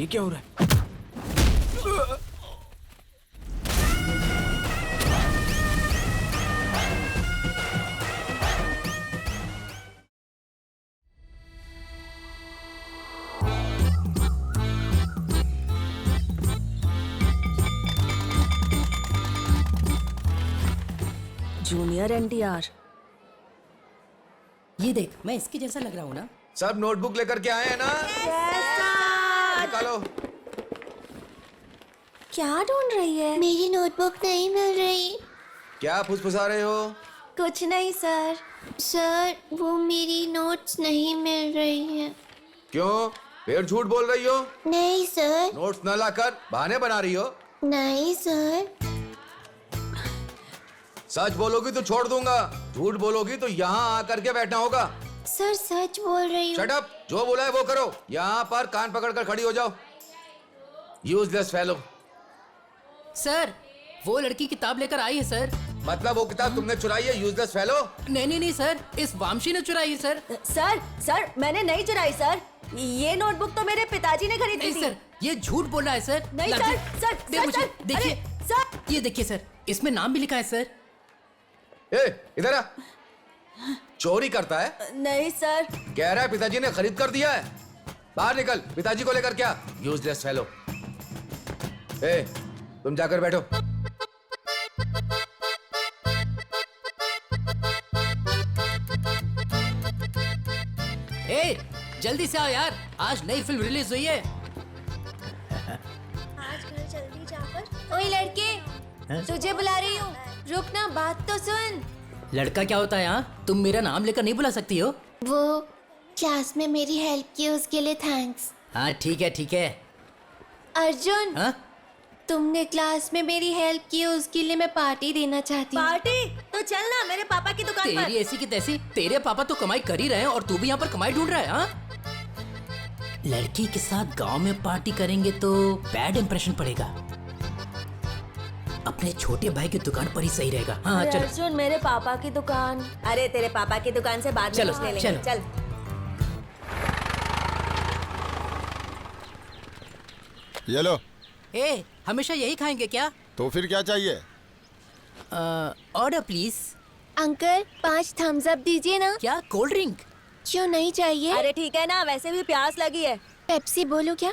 क्या हो रहा है? जूनियर एनटीआर। ये देख, मैं इसके जैसा लग रहा हूँ ना? सब नोटबुक लेकर के आए हैं ना? निकालो। क्या ढूंढ रही है? मेरी नोटबुक नहीं मिल रही। क्या फुसफुसा रहे हो? कुछ नहीं सर। सर, वो मेरी नोट्स नहीं मिल रही है। क्यों? फिर झूठ बोल रही हो? नहीं सर। नोट्स न लाकर बहाने बना रही हो? नहीं सर। सच बोलोगी तो छोड़ दूंगा, झूठ बोलोगी तो यहाँ आकर के बैठना होगा। सर सच बोल रही हूँ। शट अप, जो बोला है वो करो। यहाँ पर कान पकड़कर खड़ी हो जाओ। Useless fellow. सर, वो लड़की किताब लेकर आई है सर। मतलब वो किताब तुमने चुराई है? Useless fellow. नहीं सर, इस वामशी ने चुराई है सर। सर मैंने नहीं चुराई सर। ये नोटबुक तो मेरे पिताजी ने खरीदी नहीं थी। सर, ये झूठ बोल रहा है सर। नहीं सर, दे मुझे, सर, देखिए अरे, सर। ये देखिए सर, इसमें नाम भी लिखा है सर। ए, इधर आ। चोरी करता है? नहीं सर। कह रहा है पिताजी ने खरीद कर दिया है। बाहर निकल, पिताजी को लेकर क्या? Useless fellow. ए, तुम जाकर बैठो। ए, जल्दी से आओ यार, आज नई फिल्म रिलीज हुई है। आज घर जल्दी जाकर। ओए लड़के, तुझे बुला रही हूँ। रुक ना, बात तो सुन। लड़का क्या होता है यहाँ? तुम मेरा नाम लेकर नहीं बुला सकती हो? वो क्लास में मेरी हेल्प की, उसके लिए थैंक्स। हाँ ठीक है। अर्जुन, हाँ? तुमने क्लास में मेरी हेल्प की, उसके लिए मैं पार्टी देना चाहती हूँ। पार्टी? तो चल ना मेरे पापा की दुकान पर। तेरी ऐसी की तैसी, तेरे पापा तो कमाई कर ही रहे हैं और तू भी यहाँ पर कमाई ढूंढ रहा है। हाँ? लड़की के साथ गांव में पार्टी करेंगे तो बैड इंप्रेशन पड़ेगा। अपने छोटे भाई की दुकान पर ही सही रहेगा। हाँ अरे चलो अर्जुन, मेरे पापा की दुकान। अरे तेरे पापा की दुकान से बाद में चलो, कुछ ले लेंगे। चलो। चल। ये लो। ए, हमेशा यही खाएंगे क्या? तो फिर क्या चाहिए? Order please. Uncle, 5 Thums Up दीजिए ना। क्या कोल्ड ड्रिंक? क्यों नहीं चाहिए? अरे ठीक है ना, वैसे भी प्यास लगी है। पेप्सी बोलूं क्या?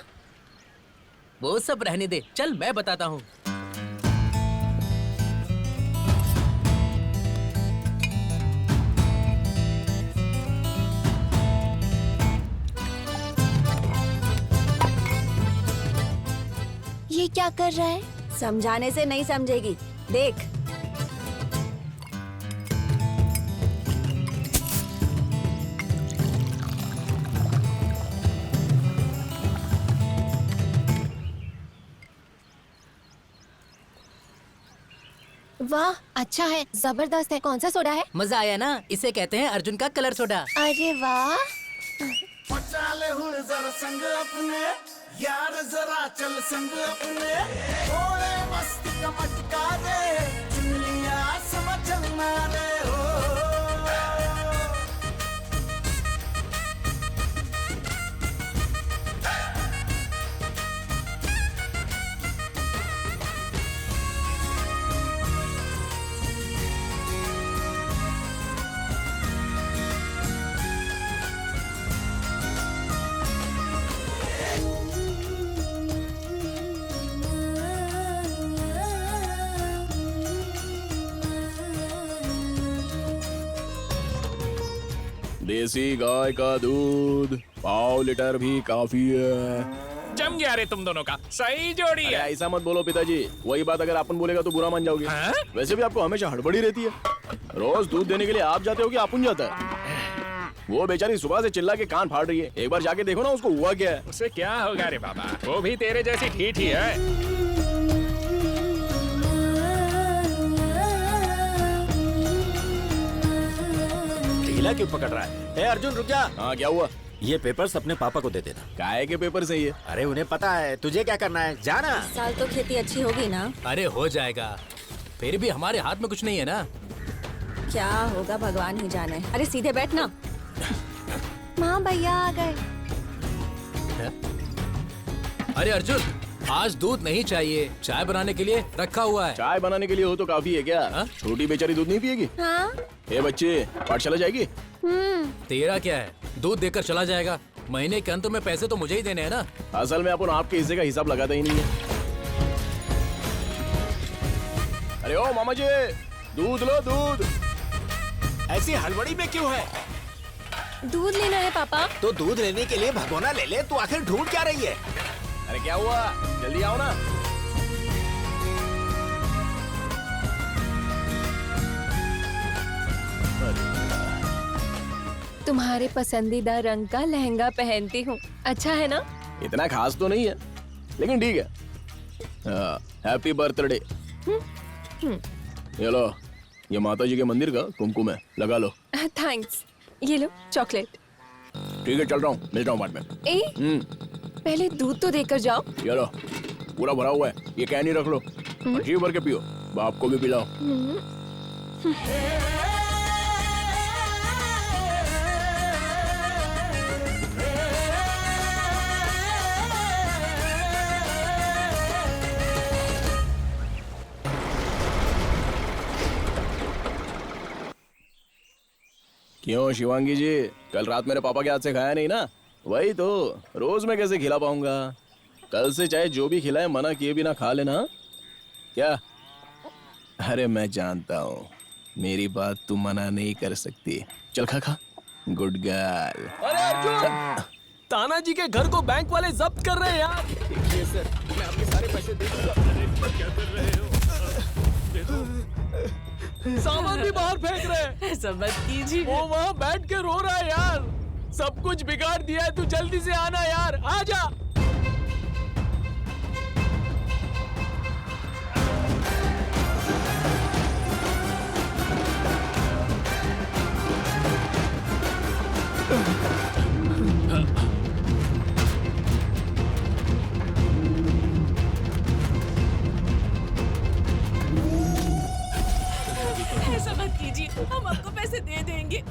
वो सब रहने दे, चल मैं बताता हूँ। ये क्या कर रहा है? समझाने से नहीं समझेगी, देख। वाह, अच्छा है, जबरदस्त है। कौन सा सोडा है? मजा आया ना? इसे कहते हैं अर्जुन का कलर सोडा। अरे वाह। चाले हुए जरा संग अपने यार, जरा चल संग अपने थोड़े मस्ती का मटका रे, चुन लिया समझना रे हो। देसी गाय का दूध 5 लीटर भी काफी है। जम गया रे तुम दोनों का, सही जोड़ी अरे है। ऐसा मत बोलो पिताजी, वही बात अगर अपन बोलेगा तो बुरा मान जाओगे। हाँ? वैसे भी आपको हमेशा हड़बड़ी रहती है। रोज दूध देने के लिए आप जाते हो कि अपुन जाता है? वो बेचारी सुबह से चिल्ला के कान फाड़ रही है, एक बार जाके देखो ना उसको हुआ क्या है। उसे क्या होगा रे बाबा, वो भी तेरे जैसी ठीक ही है। ढीला क्यों पकड़ रहा है? ए अर्जुन रुक जा। हाँ क्या हुआ? ये पेपर्स अपने पापा को दे देना। काय के पेपर सही है? अरे उन्हें पता है तुझे क्या करना है, जाना। साल तो खेती अच्छी होगी ना? अरे हो जाएगा, फिर भी हमारे हाथ में कुछ नहीं है ना। क्या होगा भगवान ही जाने। अरे सीधे बैठ ना। माँ भैया आ गए। अरे अर्जुन, आज दूध नहीं चाहिए, चाय बनाने के लिए रखा हुआ है। चाय बनाने के लिए हो तो काफी है क्या? हाँ? छोटी बेचारी दूध नहीं पिएगी? हाँ। ए बच्चे, पाठशाला जाएगी? तेरा क्या है, दूध देकर चला जाएगा। महीने के अंत में पैसे तो मुझे ही देने हैं ना। असल में अपन आपके हिस्से का हिसाब लगाता ही नहीं है। अरे ओ मामा जी, दूध लो दूध। ऐसी हड़बड़ी में क्यों है? दूध लेना है पापा। तो दूध लेने के लिए भगोना ले ले, तू आखिर ढूंढ क्या रही है? अरे क्या हुआ, जल्दी आओ ना। तुम्हारे पसंदीदा रंग का लहंगा पहनती हूँ, अच्छा है ना? इतना खास तो नहीं है, लेकिन ठीक है। Happy birthday. ये लो, ये माता जी के मंदिर का कुमकुम है, लगा लो। थैंक्स। ये लो चॉकलेट। ठीक है, चल रहा हूँ, मिलता हूँ बाद में। पहले दूध तो देकर जाओ। ये लो, पूरा भरा हुआ है, ये कैन ही रख लो, जी भर के पियो, बाप को भी पिलाओ। क्यों शिवांगी जी, कल रात मेरे पापा के हाथ से खाया नहीं ना? वही तो, रोज मैं कैसे खिला पाऊंगा? कल से चाहे जो भी खिलाए मना किए बिना खा लेना। क्या? अरे मैं जानता हूँ, मेरी बात तू मना नहीं कर सकती। चल खा खा, गुड गर्ल। अरे अर्जुन, तानाजी के घर को बैंक वाले जब्त कर रहे हैं यार। देखिए सर, मैं आपके सारे पैसे दे दूंगा। क्या कर रहे हो? दे दो। सामान भी बाहर फेंक रहे हैं। ऐसा मत कीजिए। वो वहाँ बैठ के रो रहा है यार। सब कुछ बिगाड़ दिया है, तू जल्दी से आना यार, आजा। ऐसा मत कीजिए, हम आपको पैसे दे देंगे।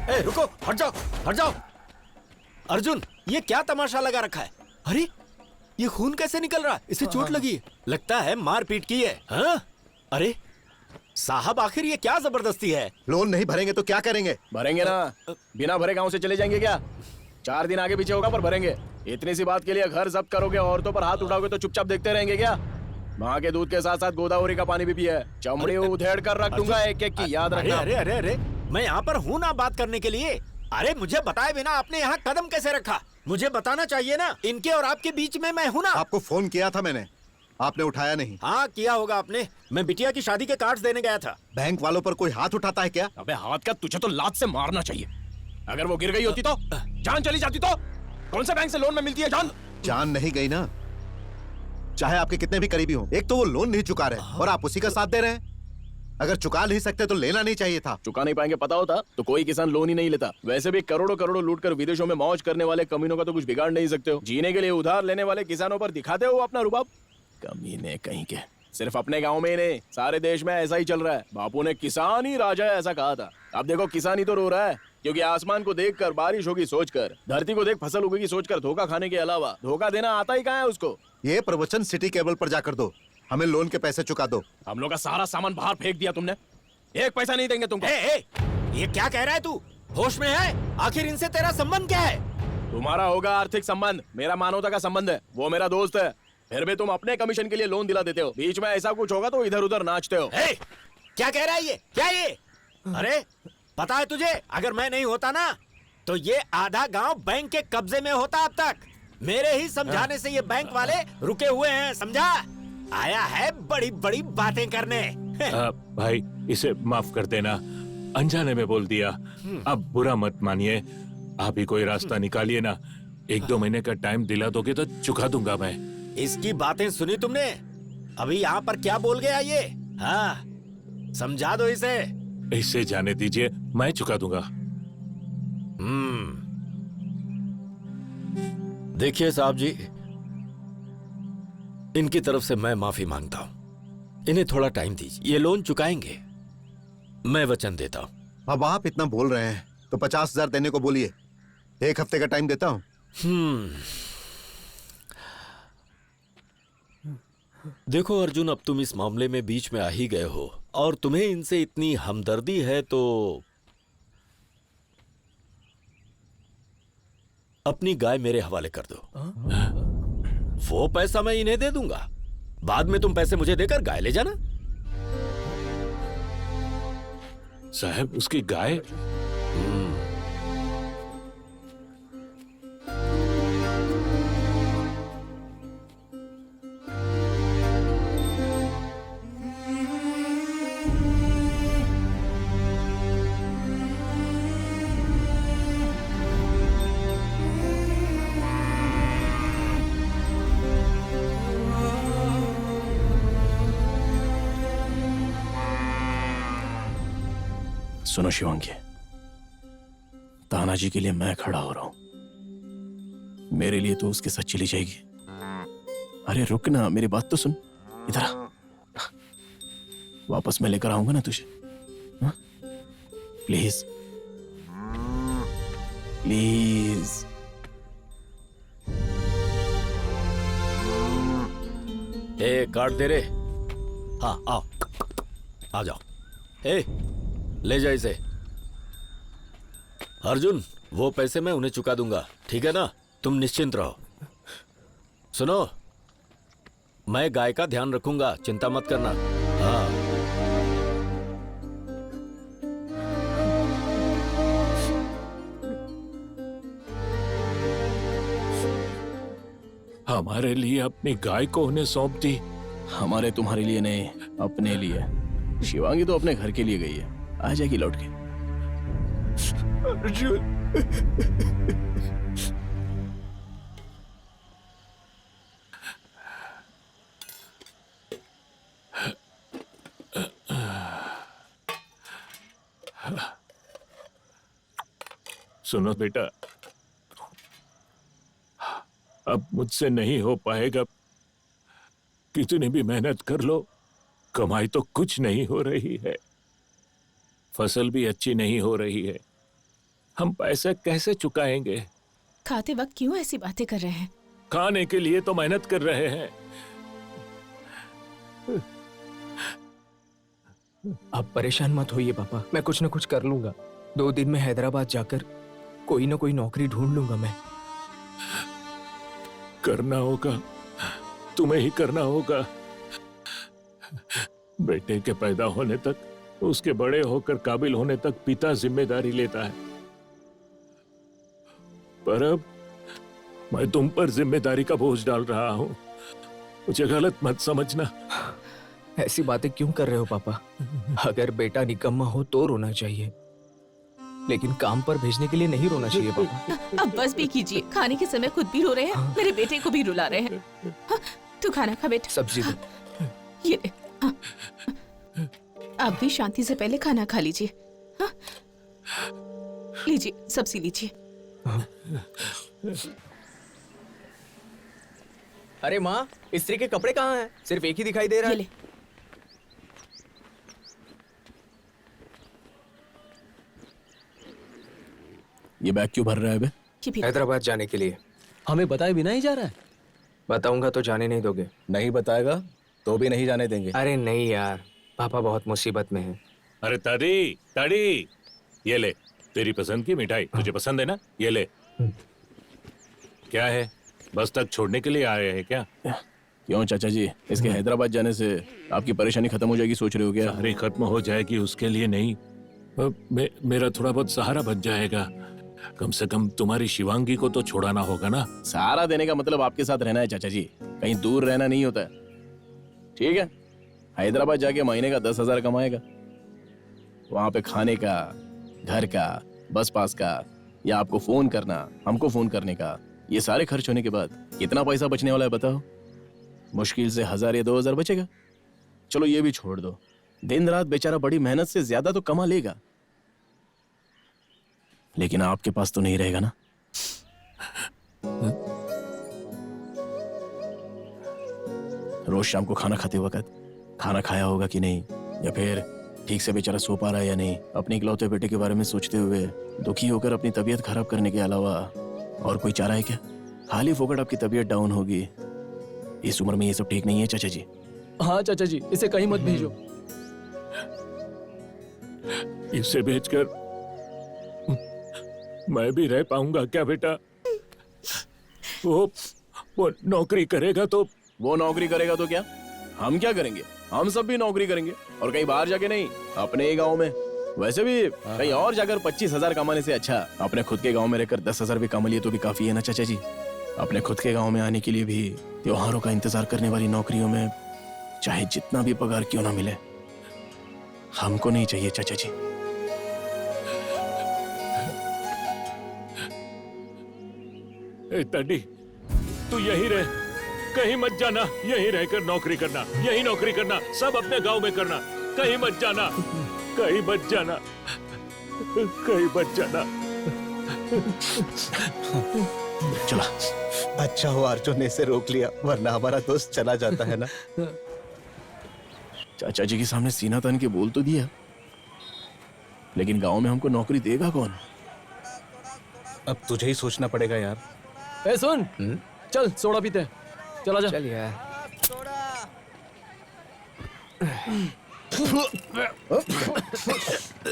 ए, रुको, हट जाओ, हट जाओ। अर्जुन, ये क्या तमाशा लगा रखा है? अरे, ये खून कैसे निकल रहा है? इसे चोट लगी है। लगता है मारपीट की है। हाँ? अरे साहब, आखिर ये क्या जबरदस्ती है? लोन नहीं भरेंगे तो क्या करेंगे? भरेंगे ना, बिना भरे गांव से चले जाएंगे क्या? 4 दिन आगे पीछे होगा पर भरेंगे। इतनी सी बात के लिए घर जब्त करोगे, औरतों पर हाथ उठाओगे तो चुपचाप देखते रहेंगे क्या? माँ के दूध के साथ साथ गोदावरी का पानी भी पिया है। चमड़ी उधेड़ कर रख दूंगा एक एक की, याद अरे रखना। अरे अरे अरे, मैं यहाँ पर हूँ ना बात करने के लिए। अरे मुझे बताए बिना आपने यहाँ कदम कैसे रखा? मुझे बताना चाहिए ना। इनके और आपके बीच में मैं हूँ ना। आपको फोन किया था मैंने, आपने उठाया नहीं। हाँ किया होगा आपने। मैं बिटिया की शादी के कार्ड्स देने गया था। बैंक वालों पर कोई हाथ उठाता है क्या? अबे हाथ का, तुझे तो लात से मारना चाहिए। अगर वो गिर गई होती तो, जान चली जाती तो। कौन सा बैंक से लोन में मिलती है जान? जान नहीं गई ना, चाहे आपके कितने भी करीबी हो। एक तो वो लोन नहीं चुका रहे और आप उसी का साथ दे रहे हैं। अगर चुका नहीं सकते तो लेना नहीं चाहिए था। चुका नहीं पाएंगे पता होता तो कोई किसान लोन ही नहीं लेता। वैसे भी करोड़ों करोड़ों लूट कर विदेशों में मौज करने वाले कमीनों का तो कुछ बिगाड़ नहीं सकते हो। जीने के लिए उधार लेने वाले किसानों पर दिखाते हो अपना रुबाब। कमीने कहीं के। सिर्फ अपने गांव में ही नहीं, सारे देश में ऐसा ही चल रहा है। बापू ने किसान ही राजा है ऐसा कहा था। अब देखो किसान ही तो रो रहा है, क्योंकि आसमान को देखकर बारिश होगी सोचकर, धरती को देख फसल उगेगी सोचकर धोखा खाने के अलावा धोखा देना आता ही कहाँ है उसको। ये प्रवचन सिटी केबल पर जाकर दो, हमें लोन के पैसे चुका दो। हम लोग का सारा सामान बाहर फेंक दिया तुमने, एक पैसा नहीं देंगे तुमको। ये क्या कह रहा है तू? होश में है? आखिर इनसे तेरा संबंध क्या है? तुम्हारा होगा आर्थिक संबंध, मेरा मानवता का संबंध है। वो मेरा दोस्त है, फिर भी तुम अपने कमीशन के लिए लोन दिला देते हो। बीच में ऐसा कुछ होगा तो इधर उधर नाचते हो। क्या कह रहा है ये? क्या ये? अरे पता है तुझे, अगर मैं नहीं होता ना तो ये आधा गांव बैंक के कब्जे में होता अब तक। मेरे ही समझाने से ये बैंक वाले रुके हुए हैं, समझा? आया है बड़ी बड़ी बातें करने। भाई इसे माफ कर देना, अनजाने में बोल दिया। अब बुरा मत मानिए, आप ही कोई रास्ता निकालिए ना। 1-2 महीने का टाइम दिला दोगे तो चुका दूंगा मैं। इसकी बातें सुनी तुमने? अभी यहाँ पर क्या बोल गया ये? हाँ, समझा दो इसे। इसे जाने दीजिए, मैं चुका दूंगा। देखिए साहब जी, इनकी तरफ से मैं माफी मांगता हूं। इन्हें थोड़ा टाइम दीजिए, ये लोन चुकाएंगे, मैं वचन देता हूं। अब आप इतना बोल रहे हैं तो 50,000 देने को बोलिए, 1 हफ्ते का टाइम देता हूं। देखो अर्जुन, अब तुम इस मामले में बीच में आ ही गए हो और तुम्हें इनसे इतनी हमदर्दी है तो अपनी गाय मेरे हवाले कर दो। वो पैसा मैं इन्हें दे दूंगा, बाद में तुम पैसे मुझे देकर गाय ले जाना। साहब उसकी गाय? सुनो शिवांगी, तानाजी के लिए मैं खड़ा हो रहा हूं, मेरे लिए तो उसके साथ चली जाएगी। अरे रुक ना, मेरी बात तो सुन, इधर आ। वापस मैं लेकर आऊंगा ना तुझे, प्लीज प्लीज। काट दे रे। हाँ आओ, आ जाओ। ले जा इसे। अर्जुन, वो पैसे मैं उन्हें चुका दूंगा, ठीक है ना? तुम निश्चिंत रहो। सुनो, मैं गाय का ध्यान रखूंगा, चिंता मत करना। हाँ। हमारे लिए अपनी गाय को उन्हें सौंप दी? हमारे तुम्हारे लिए नहीं, अपने लिए। शिवांगी तो अपने घर के लिए गई है, आ जाएगी लौट के। अर्जुन, सुनो बेटा, अब मुझसे नहीं हो पाएगा। कितनी भी मेहनत कर लो, कमाई तो कुछ नहीं हो रही है, फसल भी अच्छी नहीं हो रही है। हम पैसे कैसे चुकाएंगे? खाते वक्त क्यों ऐसी बातें कर रहे हैं? खाने के लिए तो मेहनत कर रहे हैं। आप परेशान मत होइए पापा, मैं कुछ न कुछ कर लूंगा। 2 दिन में हैदराबाद जाकर कोई ना कोई नौकरी ढूंढ लूंगा मैं। करना होगा, तुम्हें ही करना होगा। बेटे के पैदा होने तक, उसके बड़े होकर काबिल होने तक पिता जिम्मेदारी लेता है, पर अब मैं तुम पर जिम्मेदारी का बोझ डाल रहा हूं। मुझे गलत मत समझना। ऐसी बातें क्यों कर रहे हो पापा? अगर बेटा निकम्मा हो तो रोना चाहिए, लेकिन काम पर भेजने के लिए नहीं रोना चाहिए पापा। अब बस भी कीजिए, खाने के समय खुद भी रो रहे हैं, मेरे बेटे को भी रुला रहे हैं। हाँ, तू खाना खा बेटा। सब्जी दो। ये ले। हाँ। आप भी शांति से पहले खाना खा लीजिए। हाँ? लीजिए, सब्जी लीजिए। अरे माँ, स्त्री के कपड़े कहाँ हैं? सिर्फ एक ही दिखाई दे रहा है। ये ले। ये बैग क्यों भर रहा है बे? हैदराबाद जाने के लिए। हमें बताए बिना ही जा रहा है? बताऊंगा तो जाने नहीं दोगे? नहीं बताएगा तो भी नहीं जाने देंगे। अरे नहीं यार, पापा बहुत मुसीबत में हैं। अरे ताड़ी ताड़ी, ये ले तेरी पसंद की मिठाई। तुझे पसंद है ना? ये ले। क्या है, बस तक छोड़ने के लिए आ रहे हैं क्या? क्यों चाचा जी, इसके हैदराबाद जाने से आपकी परेशानी खत्म हो जाएगी सोच रहे हो क्या? सारी खत्म हो जाएगी उसके लिए नहीं, मेरा थोड़ा बहुत सहारा बच जाएगा। कम से कम तुम्हारी शिवांगी को तो छोड़ाना होगा ना। सहारा देने का मतलब आपके साथ रहना है चाचा जी, कहीं दूर रहना नहीं होता है। ठीक है, हैदराबाद जाके महीने का 10,000 कमाएगा। वहां पे खाने का, घर का, बस पास का, या आपको फोन करना, हमको फोन करने का, ये सारे खर्च होने के बाद कितना पैसा बचने वाला है बताओ? मुश्किल से 1,000 या 2,000 बचेगा। चलो ये भी छोड़ दो, दिन रात बेचारा बड़ी मेहनत से ज्यादा तो कमा लेगा, लेकिन आपके पास तो नहीं रहेगा ना। रोज शाम को खाना खाते वक्त खाना खाया होगा कि नहीं, या फिर ठीक से बेचारा सो पा रहा है या नहीं, अपने इकलौते बेटे के बारे में सोचते हुए दुखी होकर अपनी तबीयत खराब करने के अलावा और कोई चारा है क्या? खाली फोकट आपकी तबीयत डाउन होगी। इस उम्र में ये सब ठीक नहीं है चाचा जी। हाँ चाचा जी, इसे कहीं मत भेजो। इसे भेजकर मैं भी रह पाऊंगा क्या बेटा? वो नौकरी करेगा तो? वो नौकरी करेगा तो क्या, हम क्या करेंगे? हम सब भी नौकरी करेंगे, और कहीं बाहर जाके नहीं, अपने ही गांव में। वैसे भी कहीं और जाकर 25,000 कमाने से अच्छा अपने खुद के गांव में रहकर 10,000 भी कमा लिए तो भी काफी है ना चाचा जी। अपने खुद के गांव में आने के लिए भी त्योहारों का इंतजार करने वाली नौकरियों में चाहे जितना भी पगार क्यों ना मिले, हमको नहीं चाहिए चाचा जी। तडी, तू यही रह, कहीं मत जाना। यहीं रहकर नौकरी करना, यही नौकरी करना, सब अपने गांव में करना। कहीं मत जाना, कहीं मत जाना, कहीं मत जाना। चला। अच्छा हुआ अर्जुन ने इसे रोक लिया, वरना हमारा दोस्त चला जाता है ना। चाचा जी के सामने सीना तान के बोल तो दिया, लेकिन गांव में हमको नौकरी देगा कौन? अब तुझे ही सोचना पड़ेगा यार। ए सुन, चल सोडा पीते हैं। चला जा। चल यार।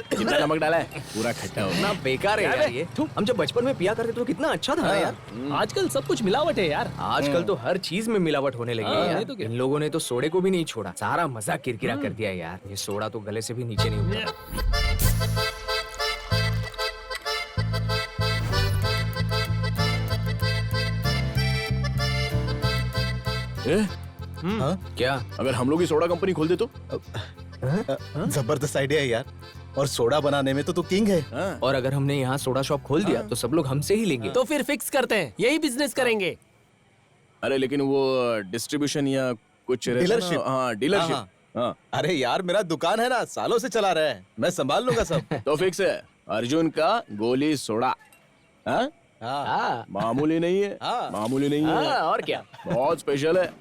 कितना नमक डाला है? पूरा खट्टा हो ना बेकार है यार ये। हम जब बचपन में पिया करते तो कितना अच्छा था यार। आजकल सब कुछ मिलावट है यार। आजकल तो हर चीज में मिलावट होने लगी है यार। तो क्या? इन लोगों ने तो सोडे को भी नहीं छोड़ा, सारा मजा किरकिरा कर दिया यार। ये सोडा तो गले से भी नीचे नहीं उतरा। क्या अगर हम लोग ही सोडा कंपनी खोल दे तो? जबरदस्त आइडिया है यार, और सोडा बनाने में तो तू किंग है। और अगर हमने यहाँ सोडा शॉप खोल दिया तो सब लोग हमसे ही लेंगे। तो फिर फिक्स करते हैं, यही बिजनेस करेंगे। अरे लेकिन वो डिस्ट्रीब्यूशन या कुछ रहता ना- डीलरशिप। हाँ डीलरशिप। हाँ अरे यार मेरा दुकान है ना, सालों से चला रहा है, मैं संभाल लूंगा सब। तो फिक्स है, अर्जुन का गोली सोडा। हाँ? हाँ। मामूली नहीं है, हाँ। मामूली नहीं है, हाँ, और क्या? बहुत स्पेशल है।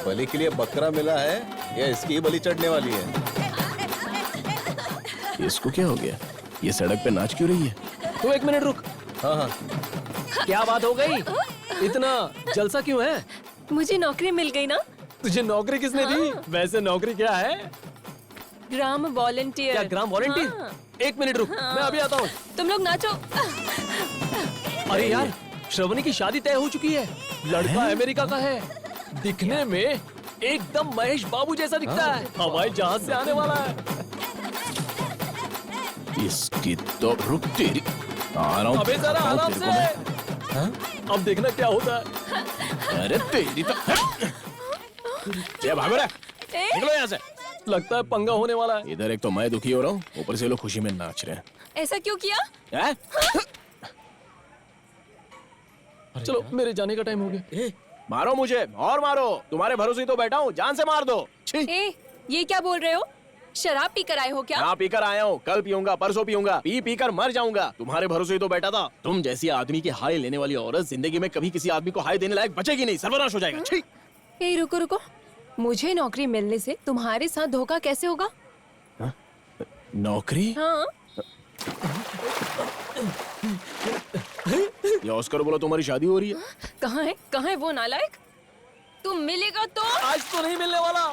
बलि के लिए बकरा मिला है या इसकी ही बलि चढ़ने वाली है? इसको क्या हो गया? ये सड़क पे नाच क्यों रही है? तू एक मिनट रुक। हाँ हाँ। क्या बात हो गई? इतना जलसा क्यों है? मुझे नौकरी मिल गई ना। तुझे नौकरी किसने दी? वैसे नौकरी क्या है? ग्राम वॉलंटियर। क्या ग्राम वॉलंटियर? हाँ। एक मिनट रुक, मैं अभी आता हूँ। तुम लोग नाचो। अरे यार, श्रवणी की शादी तय हो चुकी है। लड़का अमेरिका का है, दिखने में एकदम महेश बाबू जैसा दिखता है, हवाई जहाज से आने वाला है। इसकी तो रुक तेरी, आ रहा हूँ। अबे जरा बताऊँ आराम तेरे से। को मैं। अब देखना क्या होता है। अरे तेरी तो क्या भाग रहा है? निकलो यहाँ से। लगता है पंगा होने वाला है। इधर एक तो मैं दुखी हो रहा हूँ, ऊपर से लोग खुशी में नाच रहे हैं। ऐसा क्यों किया? हैं? चलो मेरे जाने का टाइम हो गया। मारो मुझे और मारो, तुम्हारे भरोसे ही तो बैठा हूँ, जान से मार दो। छी। ए, ये क्या बोल रहे हो? शराब पी कर आए हो क्या? हाँ पीकर आया हूँ, कल पीऊंगा, परसों पीऊंगा, पी पी कर मर जाऊंगा। तुम्हारे भरोसे ही तो बैठा था। तुम जैसी आदमी की हाय लेने वाली औरत जिंदगी में कभी किसी आदमी को हाय देने लायक बचेगी नहीं, सर्वनाश हो जाएगा। छी। ए, रुको रुको, मुझे नौकरी मिलने से तुम्हारे साथ धोखा कैसे होगा? नौकरी? हाँ। ये ऑस्कर बोला तुम्हारी शादी हो रही है। कहाँ है वो नालायक? तुम मिलेगा तो? आज तो नहीं मिलने वाला।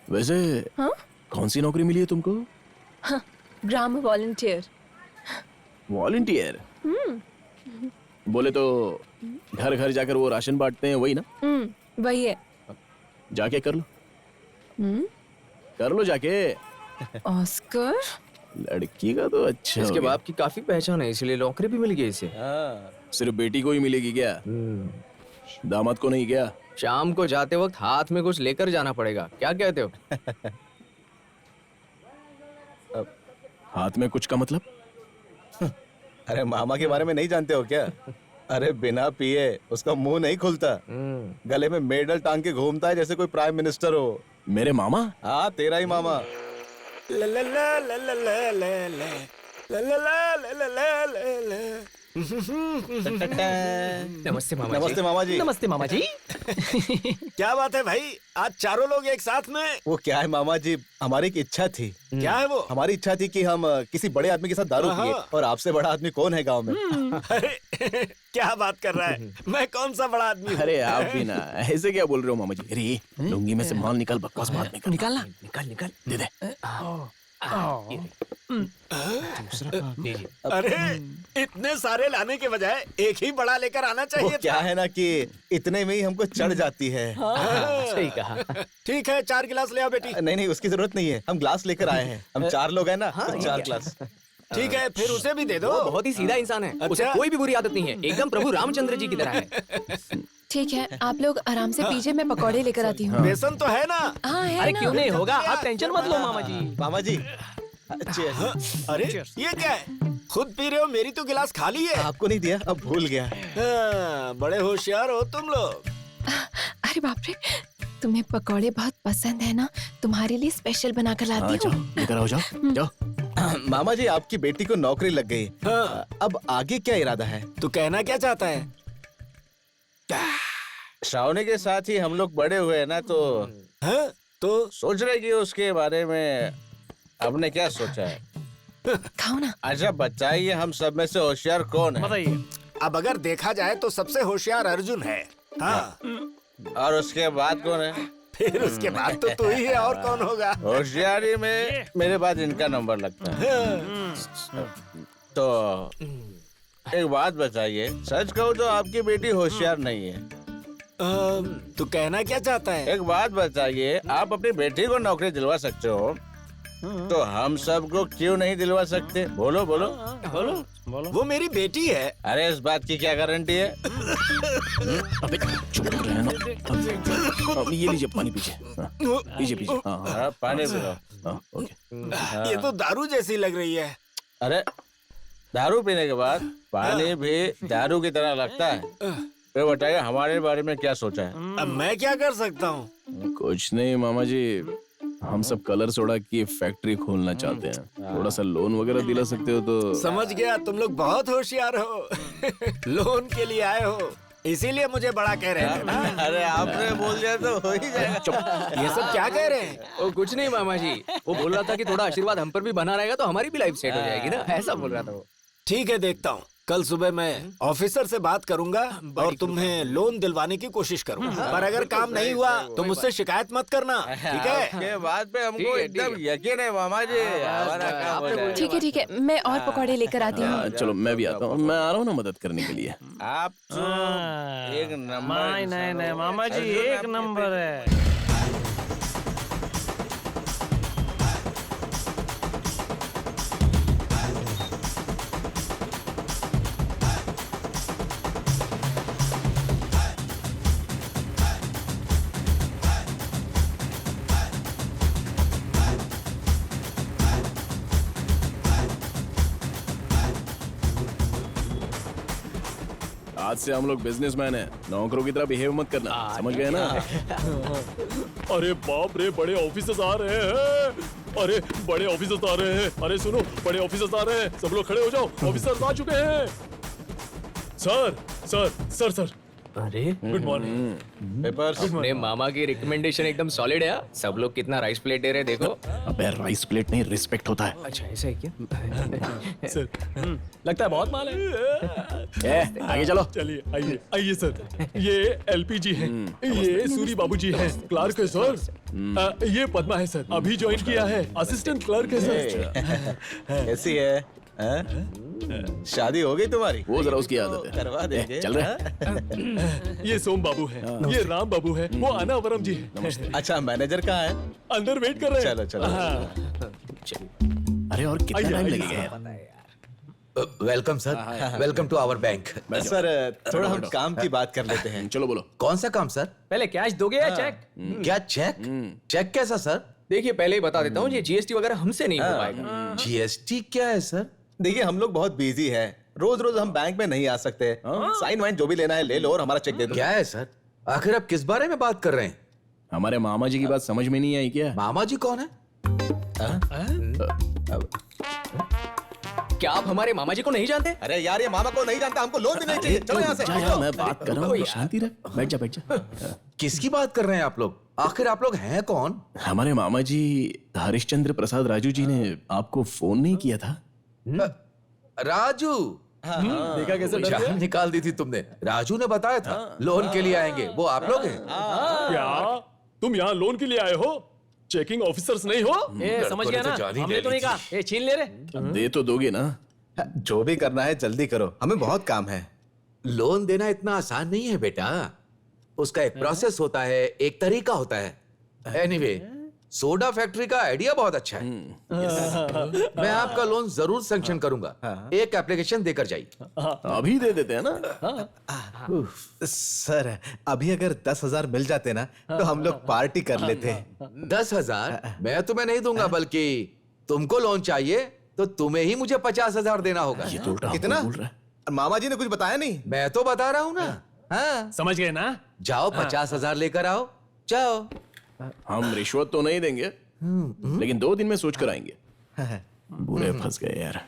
वैसे हाँ? कौन सी नौकरी मिली है तुमको? हाँ, ग्राम वॉलंटियर। वॉलंटियर? बोले तो घर घर जाकर वो राशन बांटते हैं, वही ना? वही है। जाके कर लो, कर लो जाके। ऑस्कर लड़की का तो अच्छा इसके हो गया। बाप की काफी पहचान है, इसलिए नौकरी भी मिल गई इसे। सिर्फ बेटी को ही मिलेगी क्या? दामाद को नहीं क्या? शाम को जाते वक्त हाथ में कुछ लेकर जाना पड़ेगा, क्या कहते हो? हाथ में कुछ का मतलब? अरे मामा के बारे में नहीं जानते हो क्या? अरे बिना पिए उसका मुंह नहीं खुलता, गले में मेडल टांग के घूमता है जैसे कोई प्राइम मिनिस्टर हो। मेरे मामा? हाँ तेरा ही मामा। ला ला ला ला ला ला ला ला ला ला ला ला ला ला ला। नमस्ते मामा जी। नमस्ते मामा जी। नमस्ते मामा जी। क्या बात है भाई, आज चारों लोग एक साथ में? वो क्या है मामा जी, हमारी एक इच्छा थी। क्या है वो? हमारी इच्छा थी कि हम किसी बड़े आदमी के साथ दारू पिए, और आपसे बड़ा आदमी कौन है गांव में? अरे क्या बात कर रहा है, मैं कौन सा बड़ा आदमी हूँ? अरे आप भी ना ऐसे क्या बोल रहे हो मामा जी? अरे लुंगी में से माल निकाल, बकवास बात निकाल। निकालना। निकाल दे दे। अरे इतने सारे लाने के बजाय एक ही बड़ा लेकर आना वो चाहिए क्या था। है ना कि इतने में ही हमको चढ़ जाती है। सही कहा। ठीक है 4 गिलास ले आओ बेटी। नहीं नहीं उसकी जरूरत नहीं है, हम ग्लास लेकर आए हैं। हम 4 लोग हैं ना, तो 4 ग्लास। ठीक है फिर उसे भी दे दो। वो बहुत ही सीधा इंसान है, उसे अच्छा। कोई भी बुरी आदत नहीं है, एकदम प्रभु रामचंद्र जी की तरह है। ठीक है, आप लोग आराम से पीजिए, मैं पकौड़े लेकर आती हूँ। बेसन तो है ना? हाँ है अरे ना। क्यों नहीं होगा, आप टेंशन मत लो मामा जी। मामा जी अरे ये क्या है, खुद पी रहे हो, मेरी तो गिलास खाली है। आपको नहीं दिया, अब भूल गया। हाँ, बड़े होशियार हो तुम लोग। अरे बाप रे, तुम्हें पकौड़े बहुत पसंद है ना, तुम्हारे लिए स्पेशल बनाकर लाती जाओ हूँ। लेकर आओ, जाओ जाओ। मामा जी आपकी बेटी को नौकरी लग गई, अब आगे क्या इरादा है? तू कहना क्या चाहता है? श्रावणी के साथ ही हम लोग बड़े हुए हैं ना, तो सोच रहे कि उसके बारे में आपने क्या सोचा है? खाओ ना। अच्छा बताइए, हम सब में से होशियार कौन है? बताइए। अब अगर देखा जाए तो सबसे होशियार अर्जुन है। हाँ। और उसके बाद कौन है? फिर उसके बाद तो तू ही है, और कौन होगा? होशियारी में मेरे बाद इनका नंबर लगता है। तो एक बात बताइए, सच कहूँ तो आपकी बेटी होशियार नहीं है। तू कहना क्या चाहता है? एक बात बताइए, आप अपनी बेटी को नौकरी दिलवा सकते हो, तो हम सबको क्यों नहीं दिलवा सकते? बोलो बोलो बोलो। वो मेरी बेटी है। अरे इस बात की क्या गारंटी है? अबे चुप रहना। अब ये लीजिए पानी पीजिए। पीजिए पीजिए। हाँ, पानी पी लो। हाँ, ओके। ये तो दारू जैसी लग रही है। अरे दारू पीने के बाद पानी भी दारू की तरह लगता है। तो बताइए हमारे बारे में क्या सोचा है? अब मैं क्या कर सकता हूँ? कुछ नहीं मामा जी, हम सब कलर सोडा की फैक्ट्री खोलना चाहते हैं। थोड़ा सा लोन वगैरह दिला सकते हो तो। समझ गया, तुम लोग बहुत होशियार हो। लोन के लिए आए हो, इसीलिए मुझे बड़ा कह रहे थे ना। अरे आपने बोल दिया तो हो ही जाएगा। ये सब क्या कह रहे हैं? वो कुछ नहीं मामा जी, वो बोल रहा था कि थोड़ा आशीर्वाद हम पर भी बना रहेगा तो हमारी भी लाइफ सेट हो जाएगी ना, ऐसा बोल रहा था वो। ठीक है देखता हूँ, कल सुबह मैं ऑफिसर से बात करूंगा और तुम्हें लोन दिलवाने की कोशिश करूंगा। पर अगर काम नहीं हुआ तो मुझसे शिकायत मत करना, ठीक है? आपके बात पे हमको एकदम यकीन है मामा जी, हमारा काम हो जाएगा। ठीक है, मैं और पकौड़े लेकर आती हूँ। चलो मैं भी आता हूँ, मैं आ रहा हूँ ना मदद करने के लिए। आप तो एक नंबर। नहीं मामा जी, एक नंबर है। आज से हम लोग बिजनेसमैन हैं, नौकरों की तरह बिहेव मत करना, समझ गए ना? अरे बाप रे, बड़े ऑफिसर्स आ रहे हैं। अरे बड़े ऑफिसर्स आ रहे हैं। अरे सुनो, बड़े ऑफिसर्स आ रहे हैं, सब लोग खड़े हो जाओ, ऑफिसर्स आ चुके हैं। सर सर सर सर अरे गुड मॉर्निंग। पेपर्स। अपने मामा की रिकमेंडेशन एकदम सॉलिड है। सब लोग कितना राइस प्लेट दे रहे देखो। अबे राइस प्लेट नहीं, रिस्पेक्ट होता है। अच्छा ऐसा है क्या? सर लगता है बहुत माल है। आगे चलो। चलिए आइए आइए सर, ये एलपीजी है, ये सूरी बाबूजी है, क्लर्क है सर। ये पद्मा है सर, अभी ज्वाइन किया है, असिस्टेंट क्लर्क है सर। कैसी है? शादी हो गई तुम्हारी? वो जरा उसकी आदत है। करवा देंगे। चल रहे ये सोम बाबू है, ये राम बाबू है, वो अनावरम जी है। अच्छा, मैनेजर कहाँ है? अंदर वेट कर रहे हैं। चलो चलो। अरे और कितना टाइम लगेगा? Welcome sir, welcome to our bank. Sir थोड़ा हम काम की बात कर लेते हैं। चलो बोलो। कौन सा काम सर? पहले कैश दोगे या चेक? क्या चेक? चेक कैसा सर? देखिए पहले ही बता देता हूँ, ये जीएसटी वगैरह हमसे नहीं हो पाएगा। जीएसटी क्या है सर? देखिए हम लोग बहुत बिजी हैं, रोज रोज हम बैंक में नहीं आ सकते। साइन वाइन जो भी लेना है ले लो और हमारा चेक दे दो। क्या है सर? आखिर आप किस बारे में बात कर रहे हैं? हमारे मामा जी की बात समझ में नहीं आई क्या? मामा जी कौन है? क्या आप हमारे मामा जी को नहीं जानते? अरे यार, ये मामा को नहीं जानता, हमको लोन भी नहीं चाहिए। चलो यहाँ से। जा यार, मैं बात कर रहा हूँ, शांति रख। बैठ जा बैठ जा। किसकी बात कर रहे हैं आप लोग? आखिर आप लोग हैं कौन? हमारे मामा जी हरिश्चंद्र प्रसाद राजू जी ने आपको फोन नहीं किया था? राजू। देखा कैसे डर जान गया? निकाल दी थी तुमने। राजू ने बताया था लोन के लिए आएंगे, वो आप लोग हैं? क्या तुम यहाँ लोन के लिए आए हो? चेकिंग ऑफिसर्स नहीं हो? ए, समझ गया ना? हमने तो नहीं कहा। ए, छीन ले रे। दे तो दोगे ना? जो भी करना है जल्दी करो, हमें बहुत काम है। लोन देना इतना आसान नहीं है बेटा, उसका एक प्रोसेस होता है, एक तरीका होता है। एनीवे, सोडा फैक्ट्री का आइडिया बहुत अच्छा है। मैं आपका लोन जरूर सैंक्शन करूंगा। एक एप्लीकेशन देकर जाइए। अभी दे देते हैं ना? सर अभी अगर 10,000 मिल जाते ना तो हम लोग पार्टी कर लेते। 10,000 मैं तुम्हें नहीं दूंगा, बल्कि तुमको लोन चाहिए तो तुम्हें ही मुझे 50,000 देना होगा। ये तो उल्टा कितना? बोल रहा है। मामा जी ने कुछ बताया नहीं? मैं तो बता रहा हूँ ना। हाँ, समझ गए ना? जाओ 50,000 लेकर आओ, जाओ। हम रिश्वत तो नहीं देंगे, लेकिन 2 दिन में सोच कर आएंगे। बुरे फंस गए यार।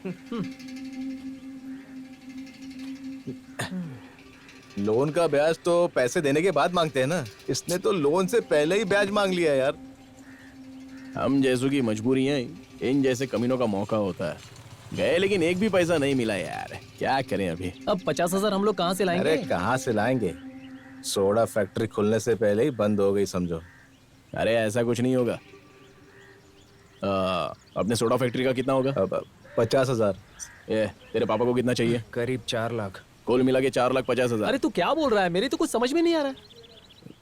लोन का ब्याज तो पैसे देने के बाद मांगते हैं ना, इसने तो लोन से पहले ही ब्याज मांग लिया यार। हम जैसों की मजबूरियां इन जैसे कमीनों का मौका होता है। गए लेकिन एक भी पैसा नहीं मिला यार, क्या करें अभी? अब 50,000 हम लोग कहाँ से लाएंगे? अरे कहाँ से लाएंगे? सोडा फैक्ट्री खुलने से पहले ही बंद हो गई समझो। अरे ऐसा कुछ नहीं होगा। अपने सोडा फैक्ट्री का कितना होगा? 50,000। ये तेरे पापा को कितना चाहिए? करीब 4 लाख। कुल मिला के 4,50,000। अरे तू क्या बोल रहा है? मेरी तो कुछ समझ में नहीं आ रहा है।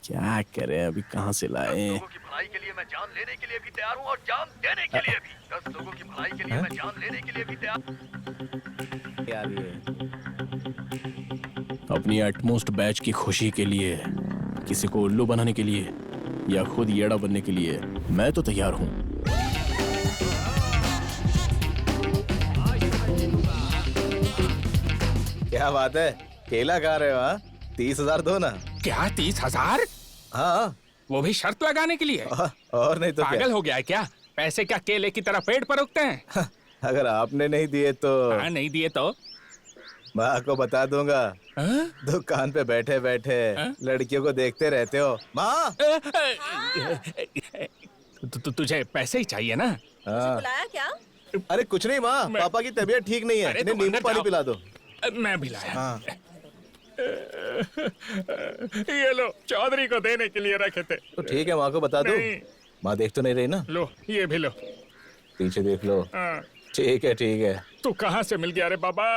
क्या करें अभी, कहाँ से लाए? लोगों की भलाई के लिए मैं जान लेने के लिए भी तैयार हूँ और जान देने के लिए भी। 10 लोगों की भलाई के लिए मैं जान लेने के लिए भी तैयार। यार ये अपनी एटमोस्ट बैच की खुशी के लिए, किसी को उल्लू बनाने के लिए या खुद येड़ा बनने के लिए मैं तो तैयार हूँ। क्या बात है, केला खा रहे हो? हाँ 30,000 दो ना। क्या 30,000? हाँ वो भी शर्त लगाने के लिए? और नहीं तो पागल हो गया है क्या? पैसे क्या केले की तरह पेट पर उगते हैं? अगर आपने नहीं दिए तो? हाँ, नहीं दिए तो माँ को बता दूंगा। दुकान पे बैठे बैठे लड़कियों को देखते रहते हो। माँ तुझे पैसे ही चाहिए ना? बुलाया क्या? अरे कुछ नहीं माँ, पापा की तबीयत ठीक नहीं है, इन्हें नींबू पानी पिला दो। मैं भी लाया। ये लो, चौधरी को देने के लिए रखे थे। तो ठीक है, माँ को बता दो। माँ देख तो नहीं रही ना? लो ये भी लो। पीछे देख लो। ठीक है ठीक है। तू कहाँ से मिल गया रे बाबा?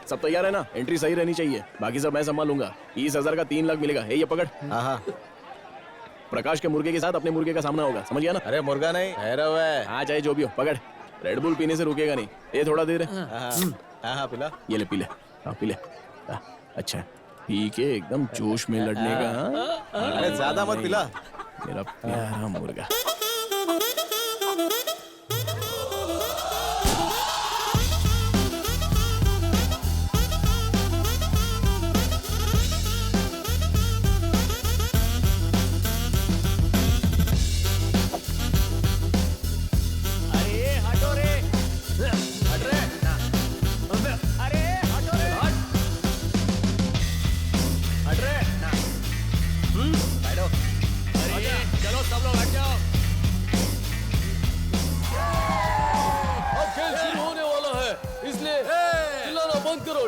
सब तैयार है ना? एंट्री सही रहनी चाहिए, बाकी सब मैं संभालूंगा। 30,000 का 3 लाख मिलेगा। ये पकड़। हाँ प्रकाश के मुर्गे के साथ अपने मुर्गे का सामना होगा, समझ गया ना? अरे मुर्गा नहीं, ठहरा हुआ है। हाँ चाहे जो भी हो, पकड़। रेड बुल पीने से रुकेगा नहीं। ये थोड़ा देर है। हाँ पिला। ये ले पी ले। हाँ पी ले। अच्छा ठीक है, एकदम जोश में लड़ने का। अरे ज्यादा मत पिला। मेरा प्यारा मुर्गा।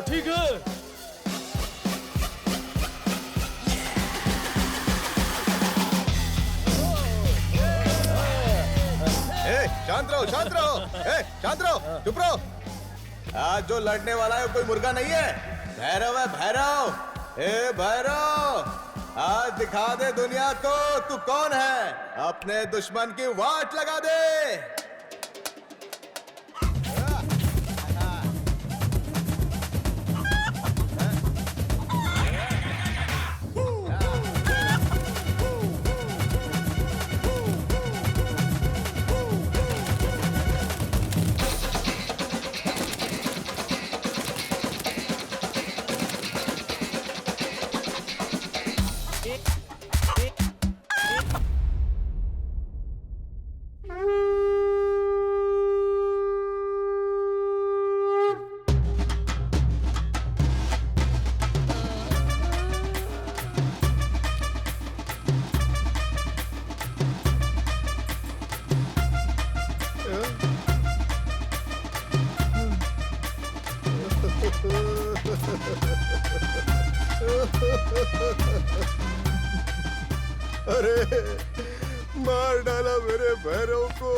ठीक है। शांत रहो, शांत रहो। शांत रहो, चुप रहो। आज जो लड़ने वाला है कोई मुर्गा नहीं है, भैरव है, भैरव। भैरव, आज दिखा दे दुनिया को तू कौन है। अपने दुश्मन की वाट लगा दे। अरे मार डाला मेरे भैरव को।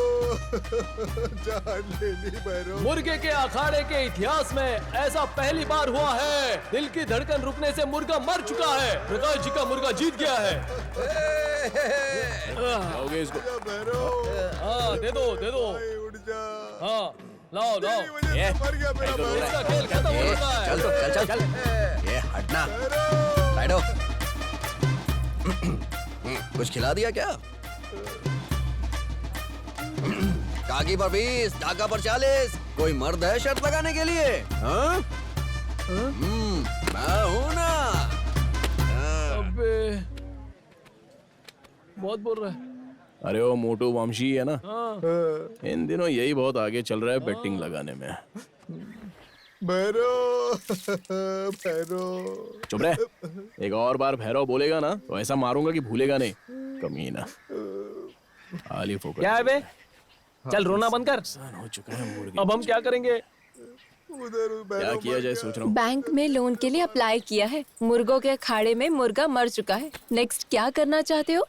जान ले ली भैरव। मुर्गे के अखाड़े के इतिहास में ऐसा पहली बार हुआ है। दिल की धड़कन रुकने से मुर्गा मर चुका है। प्रकाश जी का मुर्गा जीत गया है। लाओगे इसको? हाँ दे दो, दे दो। उठ जा। हाँ लाओ लाओ। मर गया मेरा भाई। इसका खेल खत्म हो चुका है। चल तो चल चल चल। ये हटना। बैठो। कुछ खिला दिया क्या? काकी पर 20, टाका पर 40। कोई मर्द है शर्त लगाने के लिए? हाँ? मैं हूं ना। अबे बहुत बोल रहा है। अरे वो मोटू वंशी है ना, हाँ। इन दिनों यही बहुत आगे चल रहा है बेटिंग लगाने में। भैरव, भैरव। चुप रहे। एक और बार भैरव बोलेगा ना तो ऐसा मारूंगा कि भूलेगा नहीं, कमीना। आली फोकट। क्या है बे? चल रोना बंद कर। हो चुका है मुर्गी। अब हम क्या करेंगे? क्या किया जाए सोच रहा हूँ। बैंक में लोन के लिए अप्लाई किया है। मुर्गों के अखाड़े में मुर्गा मर चुका है। नेक्स्ट क्या करना चाहते हो?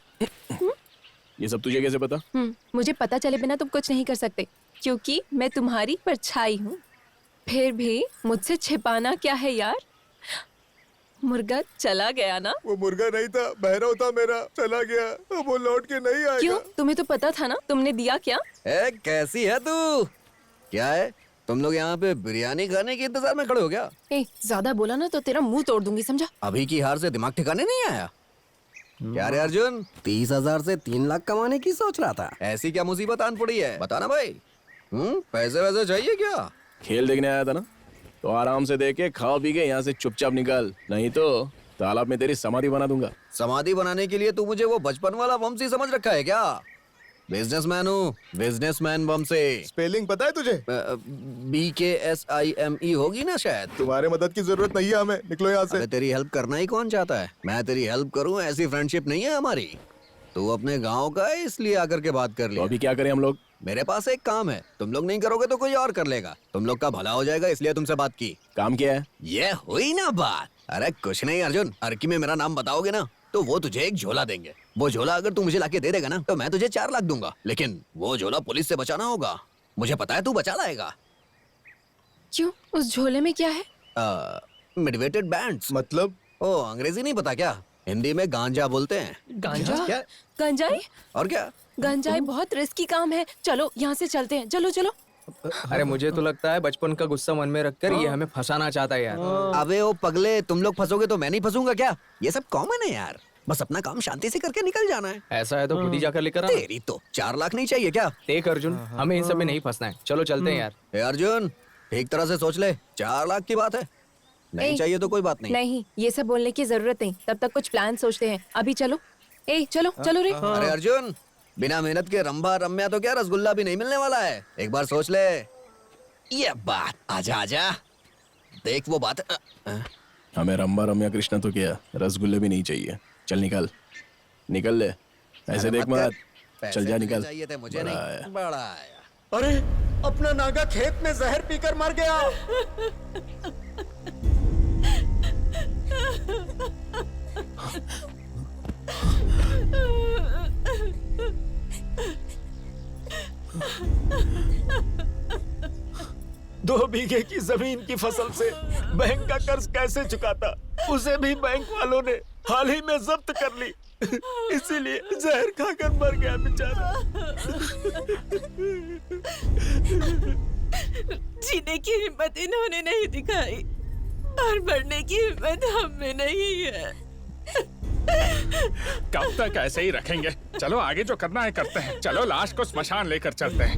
ये सब तुझे कैसे पता? मुझे पता चले बिना तुम कुछ नहीं कर सकते, क्योंकि मैं तुम्हारी परछाई हूँ। फिर भी मुझसे छिपाना क्या है यार? मुर्गा चला गया ना? वो मुर्गा नहीं था, भैरव था मेरा। चला गया, अब वो लौट के नहीं आएगा। क्यों? तुम्हें तो पता था ना। तुमने दिया क्या? कैसी है तू? क्या है, तुम लोग यहाँ पे बिरयानी खाने के इंतजार में खड़े हो क्या? ज्यादा बोला ना तो तेरा मुंह तोड़ दूंगी, समझा? अभी की हार से दिमाग ठिकाने नहीं आया क्या रे अर्जुन? 30,000 से 3 लाख कमाने की सोच रहा था। ऐसी क्या मुसीबत आन पड़ी है, बताना भाई। पैसे वैसे चाहिए क्या? खेल देखने आया था ना, तो आराम से देख के खा पी के यहाँ से चुपचाप निकल, नहीं तो तालाब में तेरी समाधि बना दूंगा। समाधि बनाने के लिए तू मुझे वो बचपन वाला वंशी समझ रखा है क्या? बिजनेसमैन हूँ, बिजनेसमैन वंशी। स्पेलिंग पता है तुझे? BKSIME होगी ना शायद। तुम्हारे मदद की जरूरत नहीं है हमें, निकलो यहाँ से। तेरी हेल्प करना ही कौन चाहता है? मैं तेरी हेल्प करूँ, ऐसी फ्रेंडशिप नहीं है हमारी। तू अपने गांव का है इसलिए आकर के बात कर लिया। तो अभी क्या करें हम लोग? मेरे पास एक काम है, तुम लोग नहीं करोगे तो कोई और कर लेगा। तुम लोग का भला हो जाएगा इसलिए तुमसे बात की। काम क्या है? ये हुई ना बात। अरे कुछ नहीं अर्जुन, अर्की में मेरा नाम बताओगे ना तो वो तुझे एक झोला देंगे। वो झोला अगर तू मुझे लाके दे देगा ना तो मैं तुझे 4 लाख दूंगा। लेकिन वो झोला पुलिस से बचाना होगा। मुझे पता है तू बचा लाएगा। क्यों? उस झोले में क्या है? मिडवेटेड बैंड्स। मतलब? ओ अंग्रेजी नहीं पता क्या? हिंदी में गांजा बोलते हैं। गांजा? क्या? गंजाई? और क्या? गंजाई बहुत रिस्की काम है। चलो यहाँ से चलते हैं, चलो चलो। अरे मुझे तो लगता है बचपन का गुस्सा मन में रखकर ये हमें फंसाना चाहता है यार। अबे ओ पगले, तुम लोग फंसोगे तो मैं नहीं फंसूंगा क्या? ये सब कॉमन है यार, बस अपना काम शांति से करके निकल जाना है। ऐसा है तो खुद ही जाकर लेकर आ। तेरी तो 4 लाख नहीं चाहिए क्या? देख अर्जुन, हमें इन सब में नहीं फंसना है। चलो चलते हैं यार। ए अर्जुन, ठीक तरह से सोच ले, 4 लाख की बात है। नहीं चाहिए तो कोई बात नहीं। नहीं, ये सब बोलने की जरूरत नहीं। तब तक कुछ प्लान सोचते हैं। अभी चलो। चलो चलो रे। अरे अर्जुन, बिना मेहनत के रंभा रम्या तो क्या रसगुल्ला भी नहीं मिलने वाला है। एक बार सोच ले ये बात। आजा आजा, देख वो बात। हमें रंबा रम्या कृष्णा तो क्या, रसगुल्ले भी नहीं चाहिए। चल निकल, निकल ले। ऐसे देख मत, चल जा निकल। चाहिए थे मुझे नहीं, बड़ा आया। अरे अपना नागा खेत में जहर पीकर मर गया। 2 बीघे की जमीन की फसल से बैंक का कर्ज कैसे चुकाता, उसे भी बैंक वालों ने हाल ही में जब्त कर ली। इसीलिए जहर खाकर मर गया बेचारा। जीने की हिम्मत इन्होंने नहीं दिखाई और मरने की हिम्मत हम में नहीं है। कब तक ऐसे ही रखेंगे? चलो आगे जो करना है करते हैं। चलो लाश को स्मशान लेकर चलते हैं।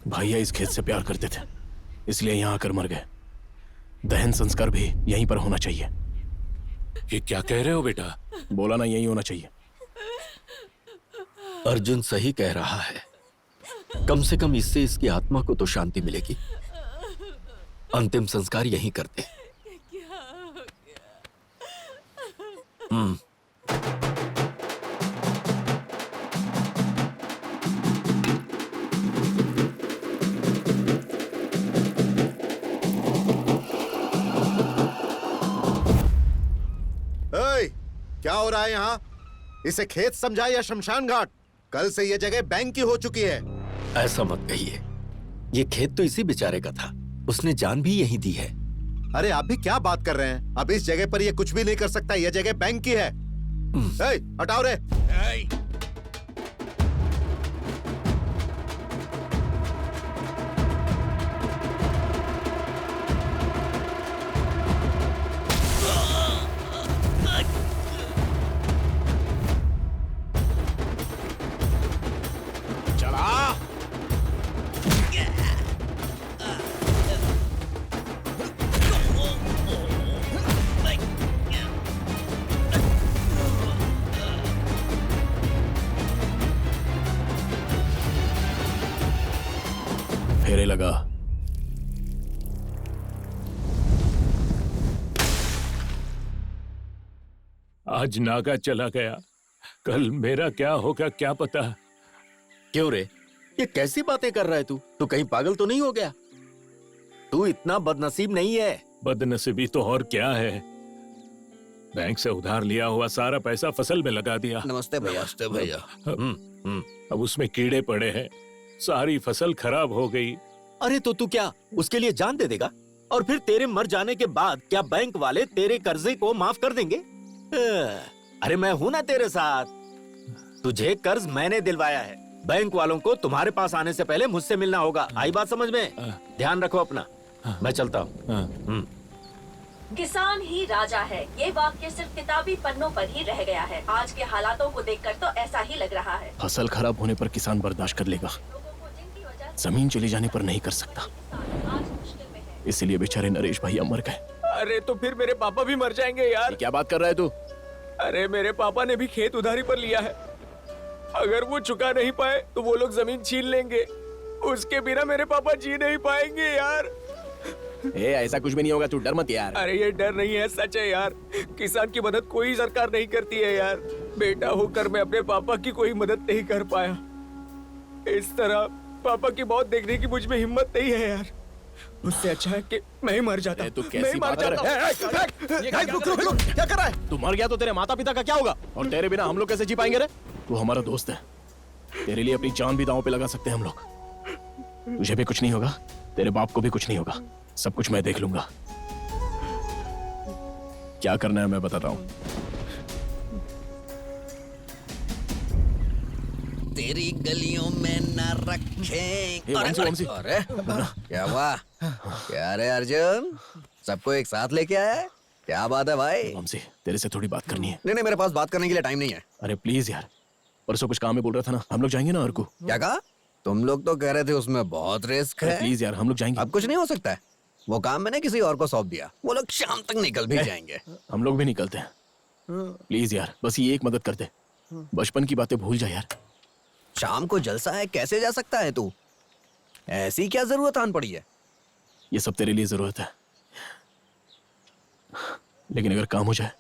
भैया इस खेत से प्यार करते थे, इसलिए यहाँ आकर मर गए। दहन संस्कार भी यहीं पर होना चाहिए। ये क्या कह रहे हो बेटा? बोला ना, यही होना चाहिए। अर्जुन सही कह रहा है। कम से कम इससे इसकी आत्मा को तो शांति मिलेगी। अंतिम संस्कार यहीं करते हैं। क्या हो रहा है यहाँ? इसे खेत समझा या शमशान घाट? कल से ये जगह बैंक की हो चुकी है। ऐसा मत कहिए, ये खेत तो इसी बेचारे का था, उसने जान भी यही दी है। अरे आप भी क्या बात कर रहे हैं? अब इस जगह पर ये कुछ भी नहीं कर सकता, ये जगह बैंक की है। हटाओ रे। फेरे लगा। आज नागा चला गया, कल मेरा क्या होगा क्या पता। क्यों रे, ये कैसी बातें कर रहा है तू? तू कहीं पागल तो नहीं हो गया? तू इतना बदनसीब नहीं है। बदनसीबी तो और क्या है, बैंक से उधार लिया हुआ सारा पैसा फसल में लगा दिया। नमस्ते भैया। नमस्ते भैया। अब उसमें कीड़े पड़े हैं, सारी फसल खराब हो गई। अरे तो तू क्या उसके लिए जान दे देगा? और फिर तेरे मर जाने के बाद क्या बैंक वाले तेरे कर्जे को माफ कर देंगे? अरे मैं हूं ना तेरे साथ। तुझे कर्ज मैंने दिलवाया है। बैंक वालों को तुम्हारे पास आने से पहले मुझसे मिलना होगा। आई बात समझ में? ध्यान रखो अपना। मैं चलता हूँ। किसान ही राजा है, ये वाक्य सिर्फ किताबी पन्नों पर ही रह गया है। आज के हालातों को देखकर तो ऐसा ही लग रहा है। फसल खराब होने पर किसान बर्दाश्त कर लेगा, जमीन चली जाने पर नहीं कर सकता। इसलिए बेचारे नरेश भैया मर गए। अरे तो फिर मेरे पापा भी मर जाएंगे यार। क्या बात कर रहा है तू? अरे मेरे पापा ने भी खेत उधारी पर लिया है। अगर वो चुका नहीं पाए तो वो लोग जमीन छीन लेंगे। उसके बिना मेरे पापा जी नहीं पाएंगे यार। ऐसा कुछ भी नहीं होगा, तू डर मत यार। अरे ये डर नहीं है, सच है यार। किसान की मदद कोई सरकार नहीं करती है यार। बेटा होकर मैं अपने पापा की कोई मदद नहीं कर पाया। इस तरह पापा की मौत देखने की मुझ में हिम्मत नहीं है यार। उससे अच्छा है कि मैं ही मर जाता। तू कैसी बात कर रहा है? क्या कर रहा है? तू मर गया तो तेरे माता पिता का क्या होगा? और तेरे बिना हम लोग कैसे जी पाएंगे रे? तू हमारा दोस्त है, तेरे लिए अपनी जान भी दांव पे लगा सकते हैं हम लोग। तुझे भी कुछ नहीं होगा, तेरे बाप को भी कुछ नहीं होगा, सब कुछ मैं देख लूंगा। क्या करना है मैं बताता हूँ। तेरी गलियों में न रखें। अरे क्या हुआ? क्या रे अर्जुन, सबको एक साथ लेके आया? क्या बात है भाई? हमसे तेरे से थोड़ी बात करनी है। नहीं मेरे पास बात करने के लिए टाइम नहीं है। अरे प्लीज यार, परसों कुछ काम में बोल रहा था ना, हम लोग जाएंगे ना अर्कू। क्या कहा? तुम लोग तो कह रहे थे उसमें बहुत रिस्क है। प्लीज यार, हम लोग जाएंगे। अब कुछ नहीं हो सकता है, वो काम मैंने किसी और को सौंप दिया। वो लोग शाम तक निकल भी जाएंगे। हम लोग भी निकलते हैं। प्लीज यार, बस ये एक मदद कर दे। बचपन की बातें भूल जा यार। शाम को जलसा है, कैसे जा सकता है तू? ऐसी क्या जरूरत आन पड़ी है? ये सब तेरे लिए जरूरत है, लेकिन अगर काम हो जाए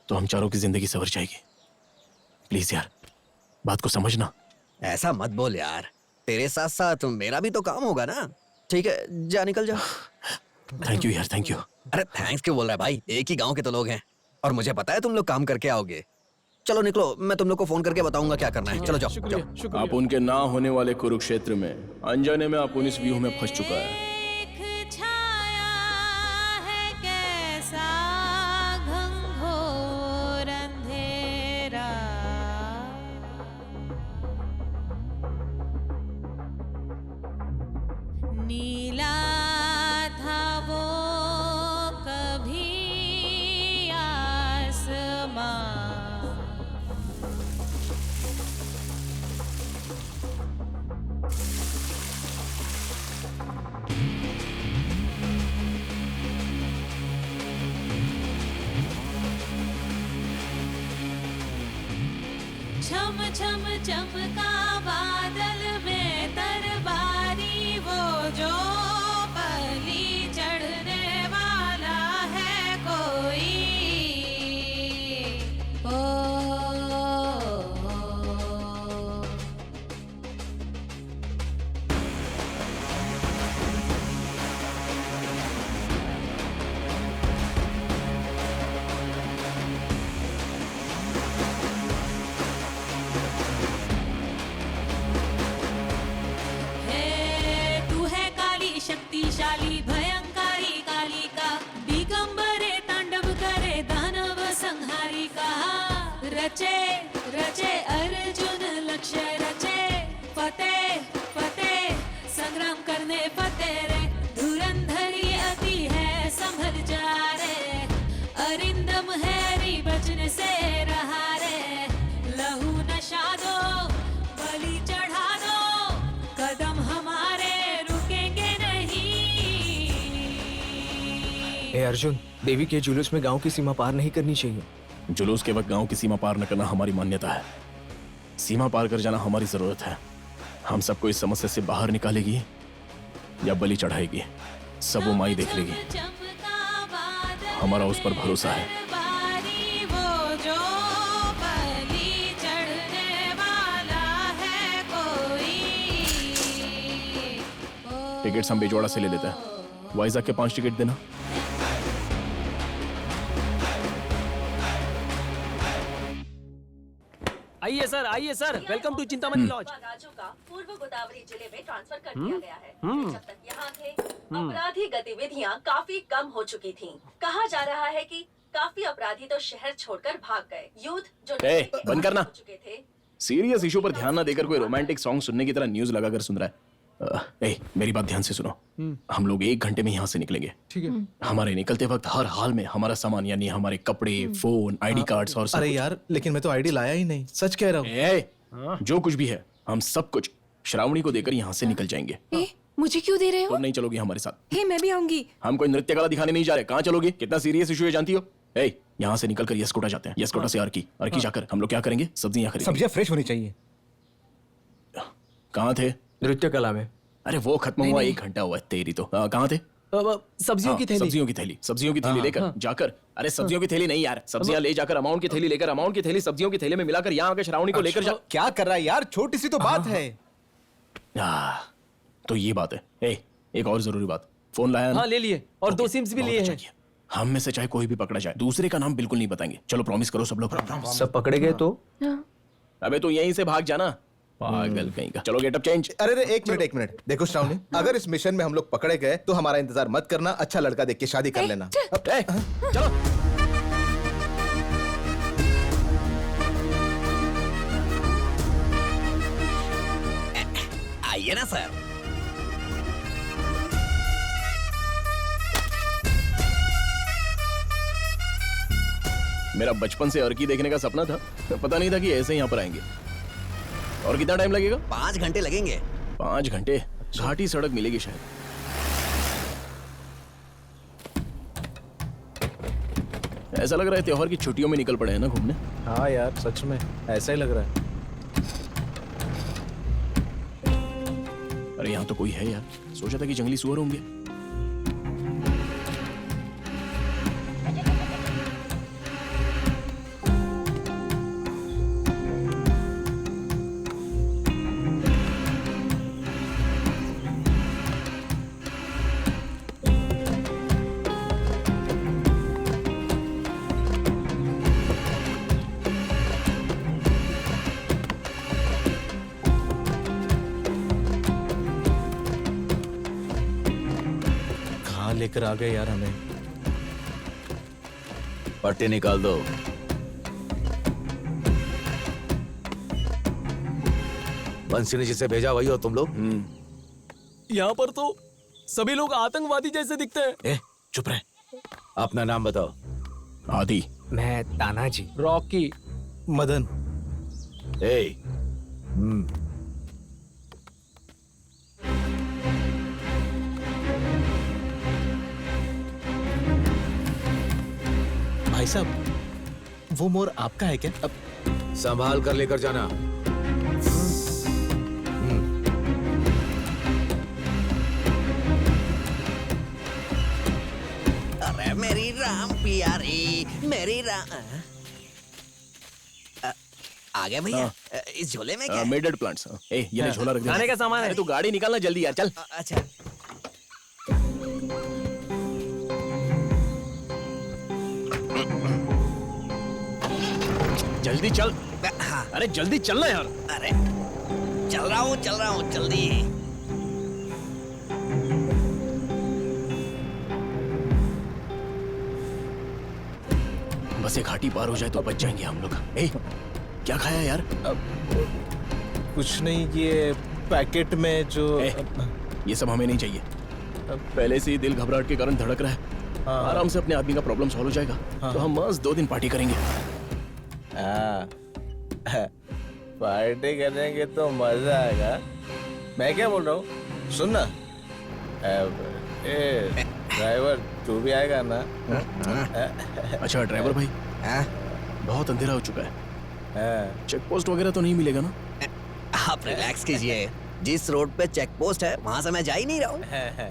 तो हम चारों की जिंदगी संवर जाएगी। प्लीज यार, बात को समझना। ऐसा मत बोल यार, तेरे साथ साथ मेरा भी तो काम होगा ना। ठीक है, जा निकल जा। थैंक यू यार, थैंक यू। अरे थैंक्स क्यों बोल रहा है भाई? एक ही गांव के तो लोग हैं और मुझे पता है तुम लोग काम करके आओगे। चलो निकलो, मैं तुम लोग को फोन करके बताऊंगा क्या करना है। चलो जाओ जाओ। आप उनके ना होने वाले कुरुक्षेत्र में अनजाने में आप उस व्यूह में फंस चुका है। नीला था वो कभी आसमां, छम छम चमका बादल में तरबारी, वो जो बलि चढ़ने वाला है कोई। शक्तिशाली भयंकारी कालिका, दिगंबरे तांडव करे दानव संहारी का। रचे रचे अर्जुन लक्ष्य रचे, फतेह फतेह संग्राम करने फतेह रे। धुरंधरी अति है संभल जा रे, अरिंदम हैरी बचने से रहा रे। लहू नशा दो बलि चढ़ा दो, कदम हमारे अर्जुन, देवी के जुलूस में गांव की सीमा पार नहीं करनी चाहिए। जुलूस के वक्त गांव की सीमा पार न करना हमारी मान्यता है। सीमा पार कर जाना हमारी जरूरत है। हम सबको इस समस्या से बाहर निकालेगी या बलि चढ़ाएगी, सब वो माई देख लेगी। हमारा उस पर भरोसा है। वो जो बलि चढ़ने वाला है कोई। टिकट्स हम बेजोड़ा से ले लेते हैं। वाइजाग के 5 टिकट देना। आइए sir, welcome to Chintamani lodge. Raju का पूर्व गोदावरी जिले में ट्रांसफर कर दिया गया है। जब तक यहाँ थे, अपराधी गतिविधियाँ काफी कम हो चुकी थीं। कहा जा रहा है कि काफी अपराधी तो शहर छोड़कर भाग गए। यूथ जो बंद करना। हो चुके थे। सीरियस इशू पर ध्यान न देकर कोई रोमांटिक सॉन्ग सुनने की तरह न्यूज लगाकर सुन रहा है। मेरी बात ध्यान से सुनो। हम लोग 1 घंटे में यहाँ से निकलेंगे। ठीक है। हमारे निकलते वक्त हर हाल में हमारा सामान यानी हमारे कपड़े, फोन, आईडी कार्ड्स और सब अरे कुछ। यार, लेकिन मैं तो आईडी लाया ही नहीं, सच कह रहा हूँ। जो कुछ भी है हम सब कुछ श्रावणी को देकर यहाँ से निकल जाएंगे। मुझे क्यों दे रहे हो? तुम नहीं चलोगी हमारे साथ। मैं भी आऊंगी। हम कोई नृत्य कला दिखाने नहीं जा रहे। कहाँ चलोगी? कितना सीरियस इशू है जानती हो? यहाँ से निकलकर यशकोटा जाते हैं। यशकोटा से अर्की जाकर हम लोग क्या करेंगे? सब्जियां खरीदेंगे। सब्जियां फ्रेश होनी चाहिए। कहाँ थे? नृत्य कला में। अरे वो खत्म हुआ, 1 घंटा हुआ। तेरी तो कहाँ थे? सब्जियों की थैली। सब्जियों की थैली लेकर जाकर। अरे सब्जियों की थैली नहीं यार, सब्जियां ले जाकर अमाउंट की थैली लेकर अमाउंट की थैली सब्जियों की थैली में मिलाकर यहाँ आकर श्रावणी को लेकर जा। क्या कर रहा है यार? छोटी सी तो बात है। तो ये बात है। एक और जरूरी बात, फोन लाया ना? हाँ ले लिए, और 2 सिम्स भी लिए हैं। हम में से चाहे कोई भी पकड़ा जाए, दूसरे का नाम बिल्कुल नहीं बताएंगे। चलो प्रॉमिस करो सब लोग। सब पकड़े गए तो? अबे तो यहीं से भाग जाना, पागल कहीं का। चलो गेटअप चेंज। अरे एक मिनट देखो श्रावणी, अगर इस मिशन में हम लोग पकड़े गए तो हमारा इंतजार मत करना। अच्छा लड़का देख के शादी कर लेना। चलो आइए ना सर। मेरा बचपन से अर्की देखने का सपना था। पता नहीं था कि ऐसे यहाँ पर आएंगे। और कितना टाइम लगेगा? 5 घंटे लगेंगे। 5 घंटे? घाटी सड़क मिलेगी शायद। ऐसा लग रहा है त्योहार की छुट्टियों में निकल पड़े हैं ना घूमने। हाँ यार, सच में ऐसा ही लग रहा है। अरे यहाँ तो कोई है यार। सोचा था कि जंगली सुअर होंगे। लेकर आ गए यार हमें। पट्टी निकाल दो। बंसी ने जिसे भेजा वही हो तुम लोग? यहाँ पर तो सभी लोग आतंकवादी जैसे दिखते हैं। ए, चुप रहे। अपना नाम बताओ। आदि। मैं तानाजी। रॉकी। मदन। ए, भाई साहब, वो मोर आपका है क्या? अब संभाल कर लेकर जाना। अरे मेरी राम प्यारी, मेरी राम। आ गया भैया। इस झोले में क्या है? मेडेड प्लांट्स। ए, ये ले झोला रख दे। खाने का सामान है। अरे तू गाड़ी निकालना जल्दी यार, चल। अच्छा। जल्दी चल। अरे जल्दी चलना यार। अरे चल रहा हूँ जल्दी। बस एक घाटी पार हो जाए तो बच जाएंगे हम लोग। ए, क्या खाया यार? कुछ नहीं, ये पैकेट में जो ये सब हमें नहीं चाहिए। पहले से ही दिल घबराहट के कारण धड़क रहा है। आराम से अपने आदमी का प्रॉब्लम सॉल्व हो जाएगा। तो हम मस्त 2 दिन पार्टी करेंगे। पार्टी करेंगे तो मजा आएगा। मैं क्या बोल रहा हूँ, सुन ना। ड्राइवर, तू भी आएगा ना? अच्छा ड्राइवर भाई, बहुत अंधेरा हो चुका है। चेक पोस्ट वगैरह तो नहीं मिलेगा ना? आप रिलैक्स कीजिए। जिस रोड पे चेक पोस्ट है वहाँ से मैं जा ही नहीं रहा हूँ।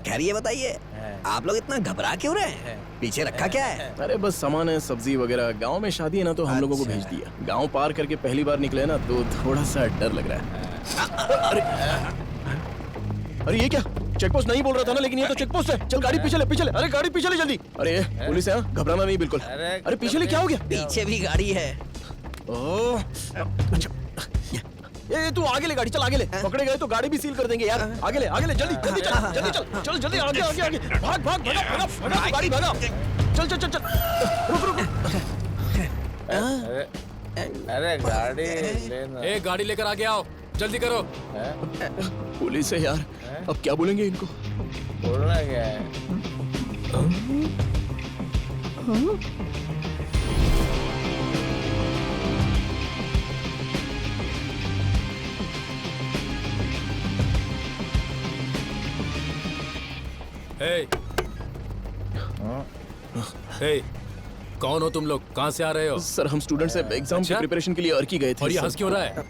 खैर ये बताइए, आप लोग इतना घबरा क्यों रहे हैं? पीछे रखा क्या है? अरे बस सामान है, सब्जी वगैरह। गांव में शादी है ना, तो हम लोगों को भेज दिया। गांव पार करके पहली बार निकले ना, तो थोड़ा सा डर लग रहा है। अरे ये क्या? चेक पोस्ट नहीं बोल रहा था ना, लेकिन ये तो चेक पोस्ट है। चल गाड़ी पीछे ले, पीछे ले। अरे गाड़ी पीछे ले जल्दी। अरे पुलिस है, घबराना नहीं बिल्कुल। अरे पीछे ले, क्या हो गया? पीछे भी गाड़ी है। अच्छा, ये तू आगे ले गाड़ी, चल आगे ले। पकड़े गए तो गाड़ी भी सील कर देंगे यार। आगे ले, जल्दी जल्दी चल, जल्दी चल, जल्दी आगे आगे आगे। भाग भाग भगा गाड़ी, भगा। चल चल चल चल। रुक। अरे गाड़ी लेना। ए, गाड़ी लेकर आगे आओ, जल्दी करो। पुलिस है यार, अब क्या बोलेंगे इनको? बोलना क्या है? कौन हो तुम लोग? कहाँ से आ रहे हो? सर हम स्टूडेंट्स हैं, एग्जाम की प्रिपरेशन के लिए अर्की गए थे। और ये हंस क्यों रहा है?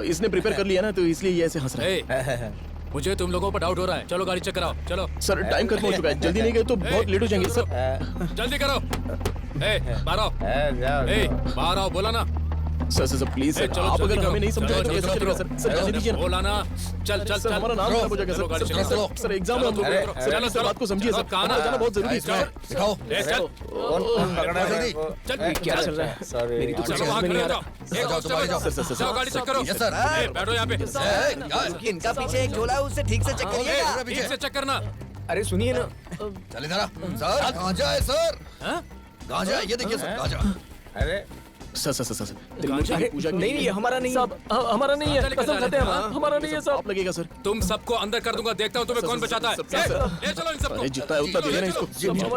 इसने प्रिपेयर कर लिया ना, तो इसलिए ये ऐसे हंस रहा है। मुझे तुम लोगों पर डाउट हो रहा है। चलो गाड़ी चेक कराओ, चलो। सर टाइम खत्म हो चुका है, जल्दी नहीं गए तो बहुत लेट हो जाएंगे सर। जल्दी करो। बाहर आओ। बाहर आओ, बोला ना। सर प्लीज सर, आप अगर हमें नहीं समझोगे तो कैसे चलेगा सर? सर जाने दीजिए ना। बोला ना। चल चल सर, हमारा नाम खराब हो जाएगा सर। सर एग्जाम है हम लोग। सर इस बात को समझिए सर, कहाँ जाना बहुत जरूरी है। दिखाओ। कौन पकड़ा है जल्दी? चल, क्या चल रहा है? सॉरी, मेरी तो कुछ समझ में नहीं आ रहा। सर गाड़ी चेक करो। बैठो यहाँ पे। इनका पीछे एक झोला है, उससे ठीक से चेक करिएगा। ठीक से चेक करना। अरे सुनिए ना। चल इधर आ। सर गांजा है सर। गांजा है, ये देखिए सर गांजा। अरे सर पूजा नहीं, हमारा नहीं है। हमारा नहीं है, कसम खाते हैं हमारा नहीं है। सब लगेगा सर। तुम सबको अंदर कर दूंगा, देखता हूँ तुम्हें कौन बचाता है। ले चलो इन सबको। अरे जितना है उतना दे देना इसको। हमको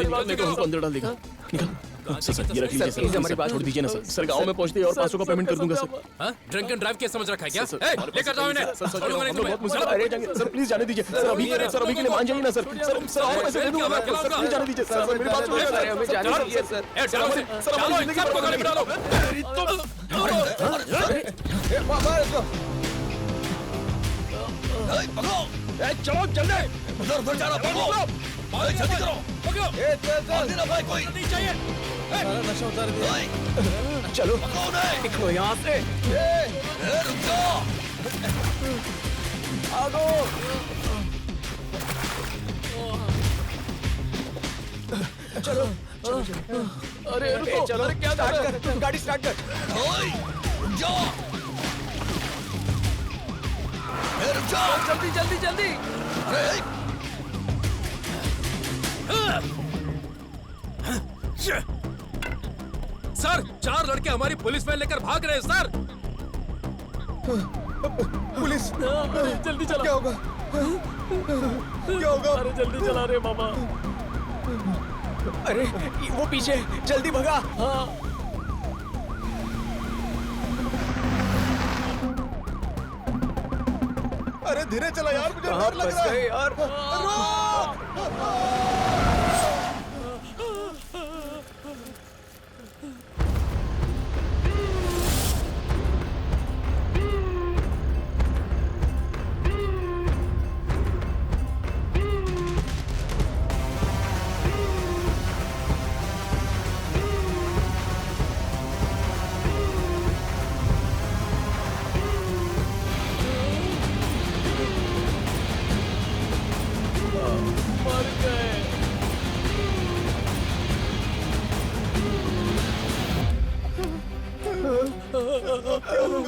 अंदर डाल देगा। निकल। सर ये रख लीजिए सर, हमारी बात छोड़ दीजिए ना सर। सर गांव में पहुंचते ही और 500 का पेमेंट कर दूंगा sir. Drink and drive case समझ रखा है क्या? लेकर जाओ इन्हें। सर प्लीज जाने दीजिए सर, अभी के लिए मान जाइए ना सर। सर और पैसे दे दूंगा मैं। सर प्लीज जाने दीजिए सर, मेरी बात सुनिए सर। हमें जाने दीजिए सर। सर हमारी जिंदगी को गाली बिठा लो। चलो जल्दी, उधर जा रहा, जल्दी करो। भाई कोई नहीं चाहिए। नशा उतार दिया। चलो निकलो यहाँ से। रुक जाओ। आगो। चलो। अरे रुको, चलो। अरे क्या कर? गाड़ी स्टार्ट कर। रुक जाओ। रुक जाओ। जल्दी जल्दी जल्दी। सर 4 लड़के हमारी पुलिस वैन लेकर भाग रहे हैं सर। पुलिस जल्दी चला। क्या होगा? क्या होगा? अरे जल्दी चला रे मामा। अरे वो पीछे, जल्दी भगा। हाँ। अरे धीरे चला यार, मुझे डर लग रहा है यार।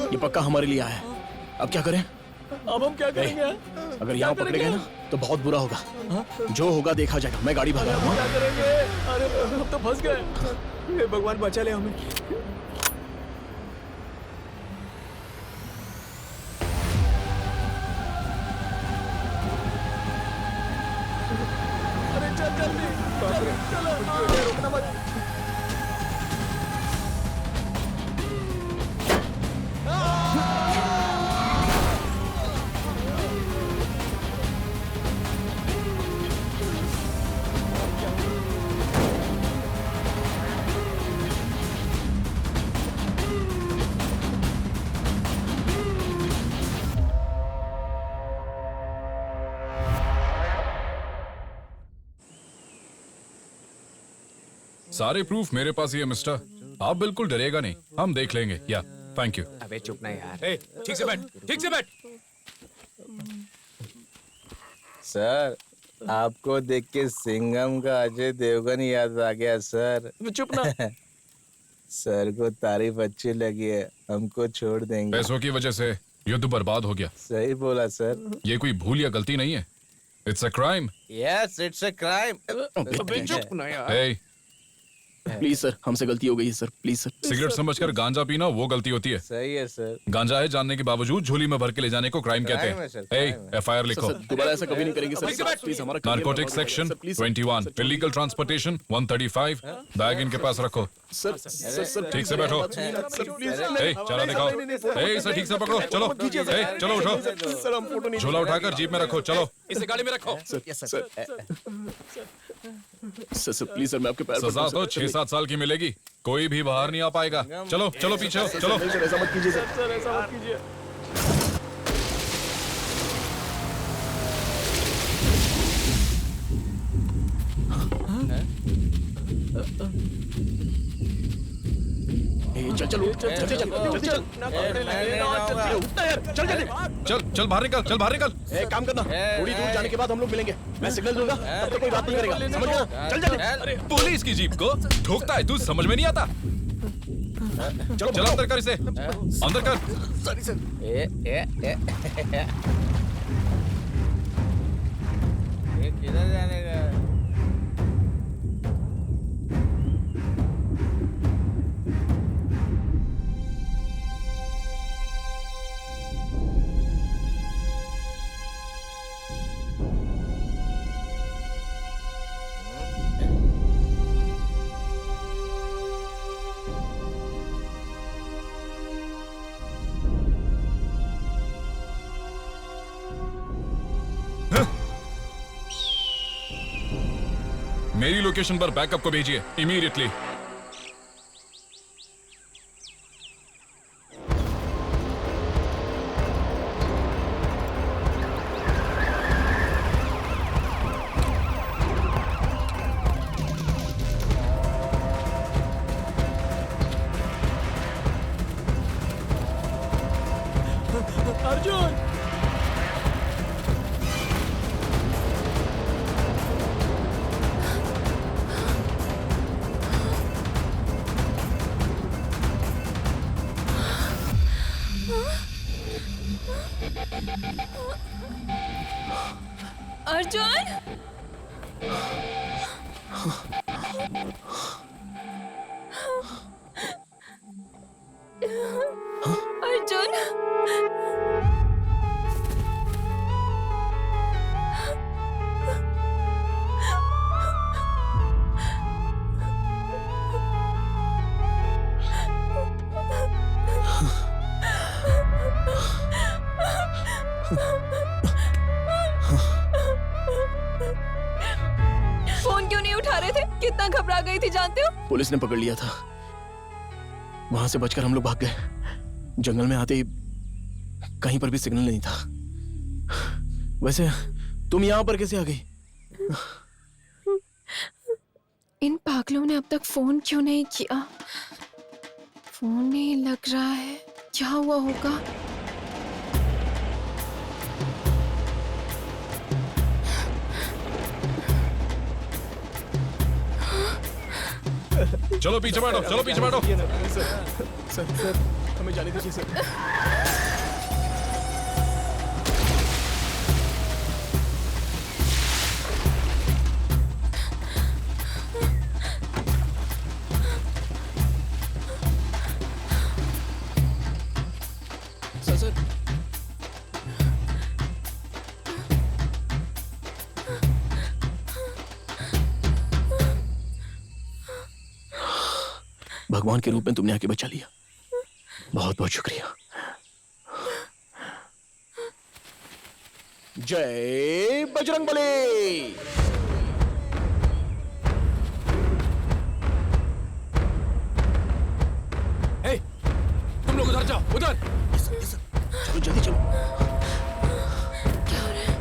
ये पक्का हमारे लिए आया है। अब क्या करें? अब हम क्या करेंगे? अगर यहाँ पकड़े गए ना तो बहुत बुरा होगा। जो होगा देखा जाएगा। मैं गाड़ी भगा रहा हूँ। क्या करेंगे? अरे हम तो फंस गए। हे भगवान बचा ले हमें। अरे चल जल्दी। चलो रुकना मत। सारे प्रूफ मेरे पास ही है मिस्टर, आप बिल्कुल डरेगा नहीं, हम देख लेंगे। या थैंक यू। अबे चुप ना यार। ठीक से बैठ, ठीक से बैठ। सर आपको देख के सिंघम का अजय देवगन याद आ गया सर। चुप ना। सर को तारीफ अच्छी लगी है, हमको छोड़ देंगे। पैसों की वजह से युद्ध बर्बाद हो गया। सही बोला सर। ये कोई भूल या गलती नहीं है, it's a crime. Yes it's a crime. अबे चुप ना यार। प्लीज सर, हमसे गलती हो गई है सर, प्लीज सर। सिगरेट समझकर गांजा पीना वो गलती होती है। सही है सर। गांजा है जानने के बावजूद झोली में भर के ले जाने को क्राइम कहते हैं। FIR लिखो। दोबारा ऐसा कभी नहीं करेंगे सर, प्लीज हमारा narcotic section 21, illegal transportation 135। Bag इनके पास रखो। सर सर ठीक से बैठो। चला दिखाओ। सर ठीक से पकड़ो। चलो चलो उठो। सर हम फोटो नहीं। झोला उठाकर जीप में रखो। चलो इसे गाड़ी में रखो। सर प्लीज सर, मैं आपके पैर सजा तो 6-7 साल की मिलेगी, कोई भी बाहर नहीं आ पाएगा। चलो चलो पीछे हो, चलो। सर ऐसा मत कीजिए सर। सर ऐसा मत कीजिए। चल चल चल चल चल चल चल बाहर निकल, चल बाहर निकल। काम करना, थोड़ी दूर जाने के बाद हम लोग मिलेंगे। मैं सिग्नल दूंगा, तब तक कोई बात नहीं करेगा, समझ गया? चल जल्दी। पुलिस की जीप को ठोकता है तू, समझ में नहीं आता। चलो चल अंदर कर इसे, अंदर कर। Sorry sir. ये किधर जाने का? मेरी लोकेशन पर बैकअप को भेजिए इमीडिएटली। अर्जुन अर्जुन अर्जुन, फोन क्यों नहीं उठा रहे थे? कितना घबरा गई थी जानते हो? पुलिस ने पकड़ लिया था। वहां से बचकर हम लोग भाग गए। जंगल में आते ही कहीं पर भी सिग्नल नहीं था। वैसे तुम यहाँ पर कैसे आ गई? इन पागलों ने अब तक फोन क्यों नहीं किया? फोन नहीं लग रहा है, क्या हुआ होगा? चलो पीछे बैठो, चलो पीछे बैठो। सर हमें जाने दीजिए सर। सर भगवान के रूप में तुमने आके बचा लिया, बहुत बहुत शुक्रिया। जय बजरंगबली। तुम लोग उधर जाओ, उधर। चलो जल्दी चलो। क्या हो रहा है?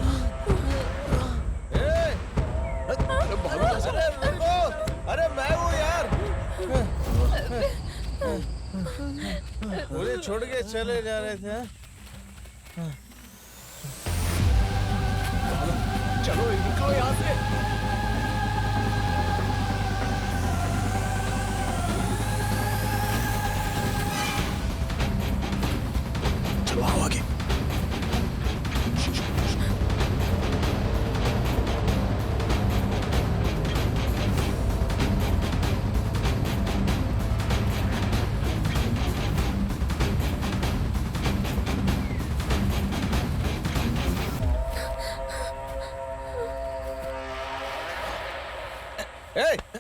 अरे भागो कैसे? अरे रुको, अरे मैं हूँ यार। मुझे छोड़ के चले जा रहे थे। चलो निकलो यहाँ से। चलो आओ आगे।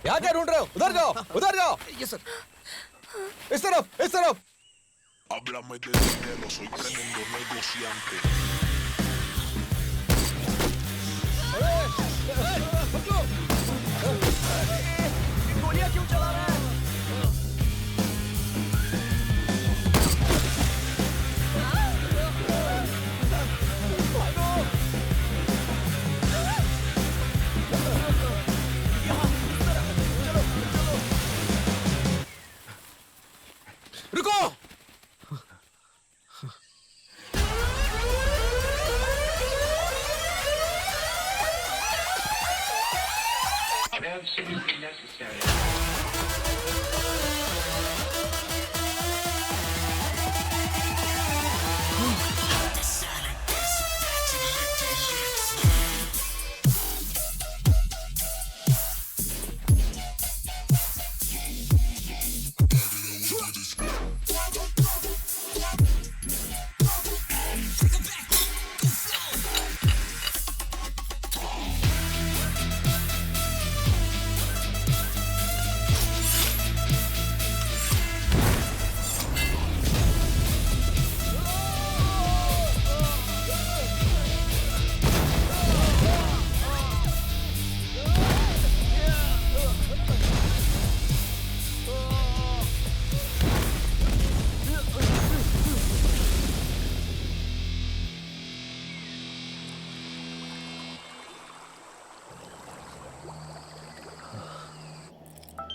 यहाँ क्या ढूंढ रहे हो? उधर जाओ, उधर जाओ। ये सर। इस तरफ, इस तरफ। Háblame de dinero, soy tremendo negociante. गोलियां क्यों चला रहा है? रुको। Absolutely necessary.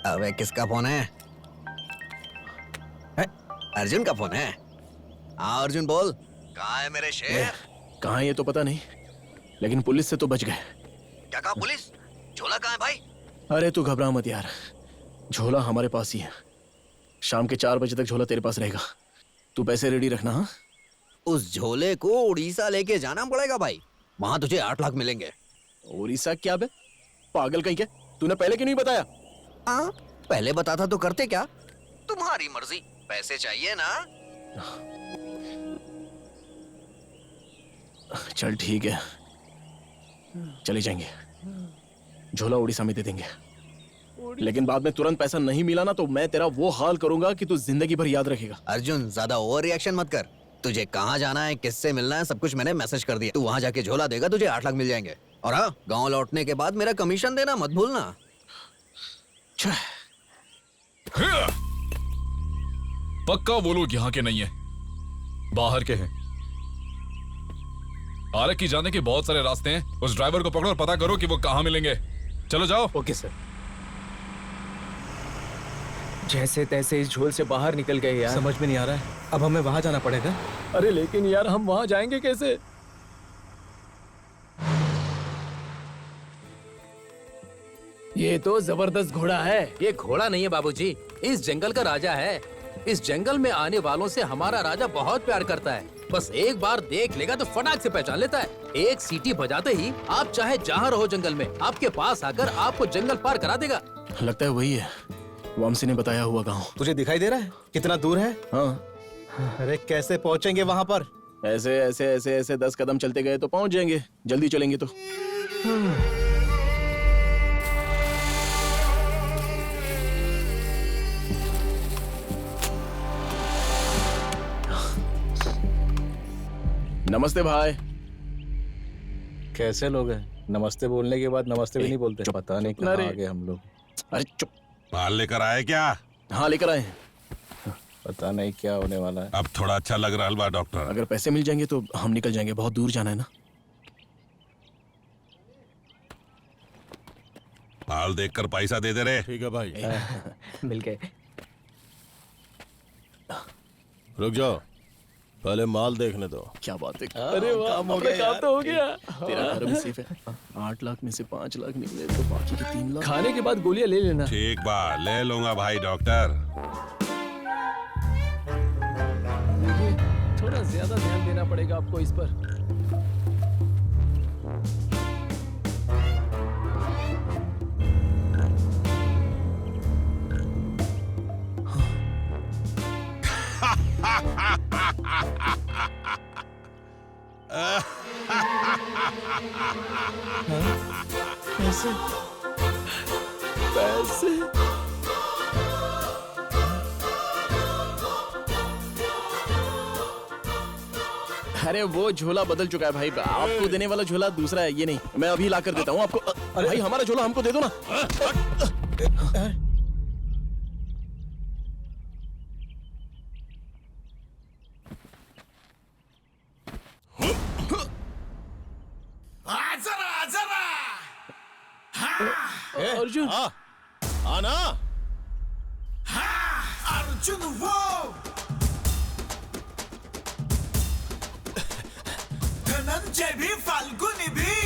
अबे किसका फोन है? अर्जुन का फोन है। हाँ अर्जुन बोल, कहाँ है मेरे शेर? कहाँ है ये तो पता नहीं, लेकिन पुलिस से तो बच गए। क्या कहा पुलिस? झोला कहाँ है भाई? अरे तू घबरा मत यार, झोला हमारे पास ही है। शाम के 4 बजे तक झोला तेरे पास रहेगा। तू पैसे रेडी रखना। हाँ, उस झोले को उड़ीसा लेके जाना पड़ेगा भाई। वहां तुझे 8 लाख मिलेंगे। उड़ीसा क्या बे, पागल कहीं के? तूने पहले क्यों नहीं बताया? हाँ, पहले बताता तो करते क्या? तुम्हारी मर्जी, पैसे चाहिए ना? चल ठीक है, चले जाएंगे, झोला उड़ीसा में दे देंगे। लेकिन बाद में तुरंत पैसा नहीं मिला ना तो मैं तेरा वो हाल करूंगा कि तू जिंदगी भर याद रखेगा। अर्जुन, ज्यादा ओवर रिएक्शन मत कर। तुझे कहाँ जाना है, किससे मिलना है, सब कुछ मैंने मैसेज कर दिया। तू वहाँ जाके झोला देगा, तुझे 8 लाख मिल जाएंगे। और हाँ, गांव लौटने के बाद मेरा कमीशन देना मत भूलना। पक्का वो लोग यहाँ के नहीं है, बाहर के हैं। आरक की जाने के बहुत सारे रास्ते हैं। उस ड्राइवर को पकड़ो और पता करो कि वो कहाँ मिलेंगे। चलो जाओ। Okay sir. जैसे तैसे इस झोल से बाहर निकल गए यार। समझ में नहीं आ रहा है, अब हमें वहां जाना पड़ेगा। अरे लेकिन यार हम वहां जाएंगे कैसे? ये तो जबरदस्त घोड़ा है। ये घोड़ा नहीं है बाबूजी, इस जंगल का राजा है। इस जंगल में आने वालों से हमारा राजा बहुत प्यार करता है। बस एक बार देख लेगा तो फटाक से पहचान लेता है। एक सीटी बजाते ही आप चाहे जहाँ रहो जंगल में, आपके पास आकर आपको जंगल पार करा देगा। लगता है वही है, वामसी ने बताया हुआ गांव। तुझे दिखाई दे रहा है कितना दूर है? हाँ। अरे कैसे पहुंचेंगे वहां पर? ऐसे ऐसे ऐसे ऐसे 10 कदम चलते गए तो पहुंच जाएंगे, जल्दी चलेंगे तो। नमस्ते भाई। कैसे लोग हैं? नमस्ते बोलने के बाद नमस्ते भी नहीं बोलते। पता नहीं कहाँ आ गए हम लोग। अरे चुप। माल लेकर आए क्या? हाँ लेकर आए। पता नहीं क्या होने वाला है। अब थोड़ा अच्छा लग रहा है बा डॉक्टर। अगर पैसे मिल जाएंगे तो हम निकल जाएंगे, बहुत दूर जाना है ना। माल देखकर पैसा दे दे रे। ठीक है भाई। मिल गए। रुक जाओ, पहले माल देखने दो। क्या बात है। अरे वाह, अपना काम तो हो गया। तेरा घर भी सेफ है। 8 लाख में से 5 लाख निकले तो बाकी के 3 लाख। खाने के बाद गोलियां ले लेना। ठीक बा, ले लूंगा भाई डॉक्टर। थोड़ा ज्यादा ध्यान देना पड़ेगा आपको इस पर। पैसे पैसे अरे वो झोला बदल चुका है भाई, आपको देने वाला झोला दूसरा है, ये नहीं। मैं अभी ला कर देता हूँ आपको। अरे भाई हमारा झोला हमको दे दो ना। अर्जुन आना। अर्जुन वो धनंजय भी, फाल्गुनी भी।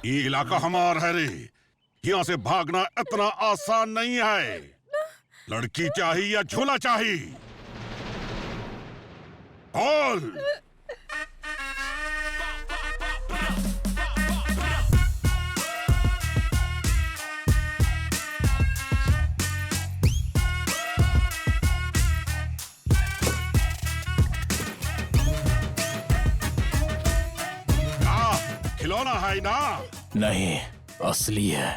ये इलाका हमारा है रे। यहाँ से भागना इतना आसान नहीं है। लड़की चाहिए या झोला चाहिए? बोल। खिलौना है ना? नहीं, असली है।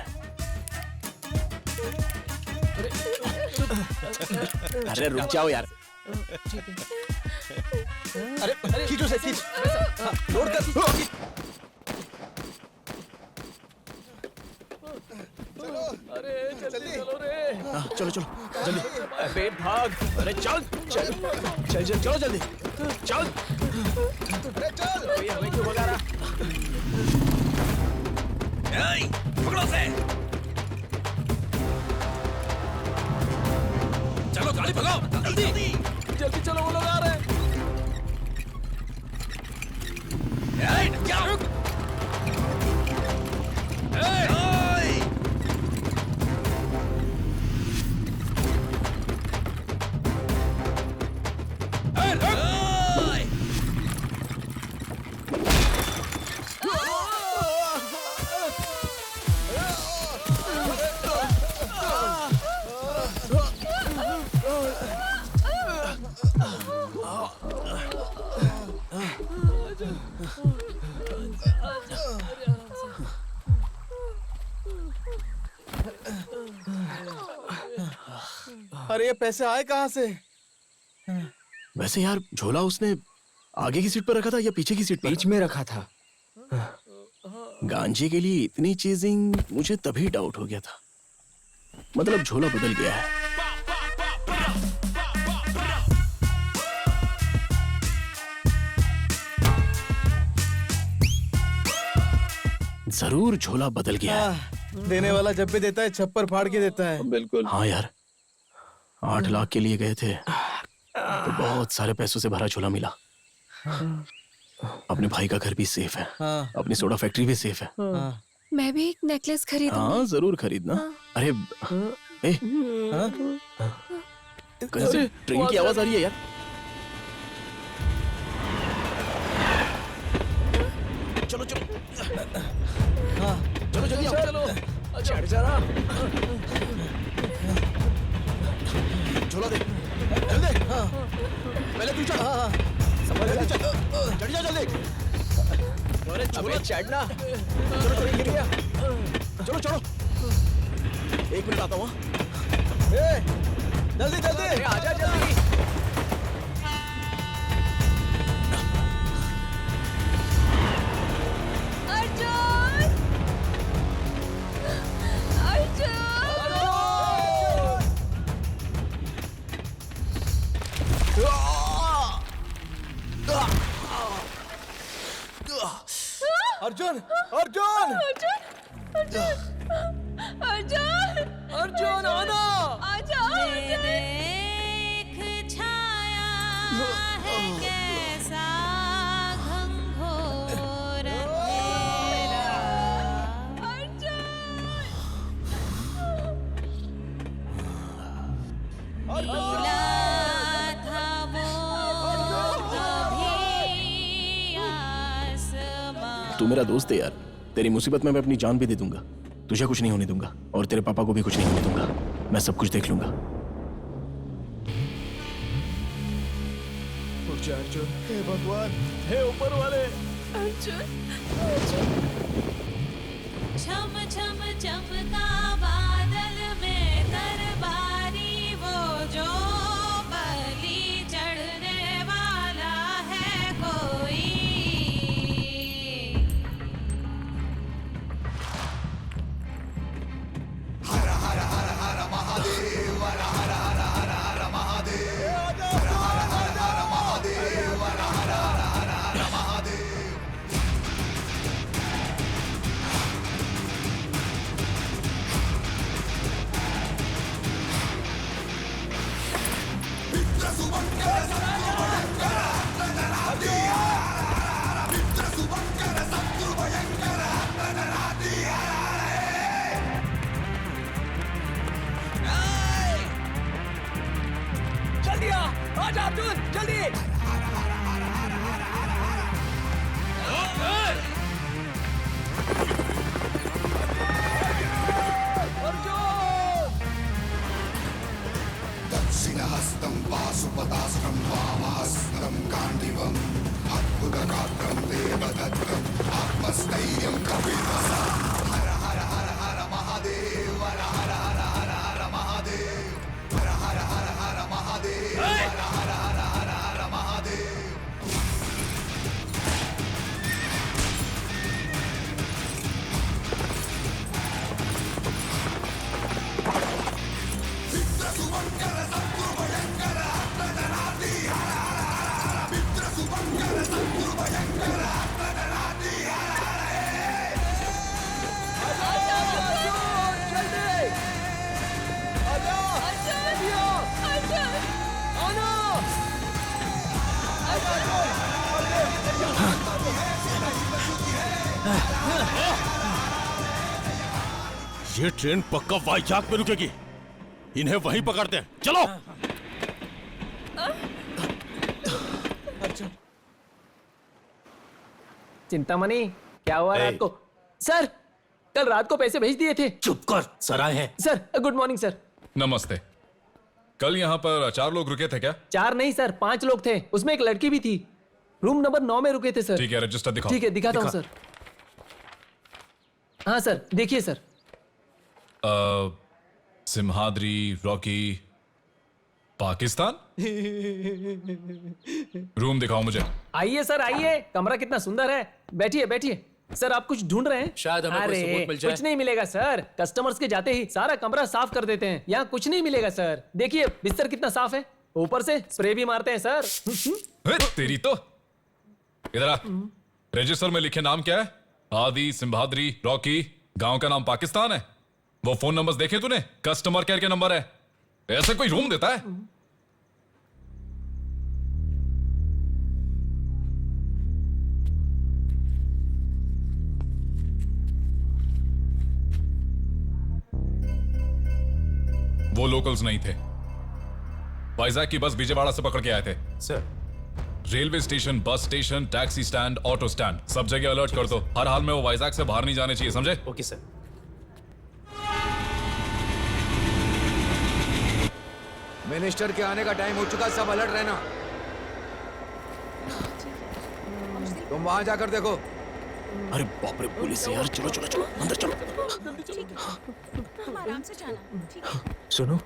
अरे रुक जाओ यार। अरे खींचो से खींच। लोड कर। अरे जल्दी चलो रे। चलो चलो जल्दी। अबे भाग। अरे चल चल चल चल चलो जल्दी चल। अरे चल। कोई हमें क्यों भगा रहा? पकड़ो से। चलो गाड़ी भगाओ जल्दी। जल्दी चलो वो लोग आ रहे हैं। क्या रुक? अरे ये पैसे आए कहाँ से? वैसे यार झोला उसने आगे की सीट पर रखा था या पीछे की सीट पर? बीच में रखा था। गांजे के लिए इतनी चीजिंग, मुझे तभी डाउट हो गया था। मतलब झोला बदल गया है। जरूर झोला बदल गया है। देने वाला जब भी देता है छप्पर फाड़ के देता है। बिल्कुल। हाँ यार 8 लाख के लिए गए थे तो बहुत सारे पैसों से भरा झोला मिला। अपने भाई का घर भी सेफ है। हाँ। अपनी सोडा फैक्ट्री भी सेफ है। मैं भी एक नेकलेस खरीदूंगी। हाँ जरूर खरीदना। अरे ए, कहीं से ट्रेन की आवाज आ रही है यार। चलो चलो चलो जल्दी आओ। चलो चढ़ जाना। झोला दे जल्दी। पहले तू चढ़। चढ़ जा जल्दी। अरे झोला चढ़ना। चलो चलो गिर गया। चलो चलो 1 मिनट आता हूँ। जल्दी जल्दी आजा जल्दी। अर्जुन अर्जुन अर्जुन अर्जुन अर्जुन आना। आजा देख छाया है कैसा घंघोर तेरा। नीला था वो कभी आसमां। तू मेरा दोस्त है यार। तेरी मुसीबत में मैं अपनी जान भी दे दूंगा। तुझे कुछ नहीं होने दूंगा और तेरे पापा को भी कुछ नहीं होने दूंगा। मैं सब कुछ देख लूंगा। अर्जुन हे भगवान हे ऊपर वाले। अर्जुन छम छम चमका बादल में दरबारी वो जो बलि चढ़ने वाला है कोई। जल्दी आजा अर्जुन जल्दी। दक्षिणहस्तं पाशुपतास्त्रं वामहस्तं गाण्डीवम् अद्भुतगात्रं देवदत्तं आत्मस्थैर्यं कपिध्वजा। हर हर हर हर महादेव हर हर हर हर हर महादेव हर हर हर हर महादेव हर हर हर हर हर महादेव। ये ट्रेन पक्का वाईजाग में रुकेगी। इन्हें वहीं पकड़ते हैं, चलो। चिंतामणि, क्या हुआ रात को? सर, कल रात को पैसे भेज दिए थे। चुप कर, सर आए हैं। Sir, good morning sir. नमस्ते। कल यहाँ पर 4 लोग रुके थे क्या? 4 नहीं सर, 5 लोग थे, उसमें एक लड़की भी थी। रूम नंबर 9 में रुके थे सर। ठीक है, रजिस्टर दिखाओ। ठीक है, दिखाता हूँ सर। हाँ सर, देखिए sir. Simhadri, Rocky, Pakistan. Room दिखाओ मुझे। आइए सर, आइए। कमरा कितना सुंदर है। बैठिए बैठिए। सर, आप कुछ ढूंढ रहे हैं? शायद हमें कोई सबूत मिल जाए। कुछ नहीं मिलेगा सर। कस्टमर्स के जाते ही सारा कमरा साफ कर देते हैं। यहाँ कुछ नहीं मिलेगा सर। देखिए बिस्तर कितना साफ है। ऊपर से स्प्रे भी मारते हैं सर। तेरी तो। इधर आ। रजिस्टर में लिखे नाम क्या है? आदि, सिम्हाद्री, रॉकी। गांव का नाम पाकिस्तान है। वो फोन नंबर्स देखे तूने? कस्टमर केयर के नंबर है। ऐसे कोई रूम देता है? वो लोकल्स नहीं थे। वाइजैक की बस विजयवाड़ा से पकड़ के आए थे। Sir, railway station, bus station, taxi stand, auto stand, सब जगह अलर्ट कर दो। हर हाल में वो वाइजैक से बाहर नहीं जाने चाहिए, समझे? Okay sir. मिनिस्टर के आने का टाइम हो चुका, सब अलर्ट रहना। तुम वहां जाकर देखो। अरे बाप रे, पुलिस है यार। चलो चलो चलो, अंदर चलो। आराम से जाना। सुनो,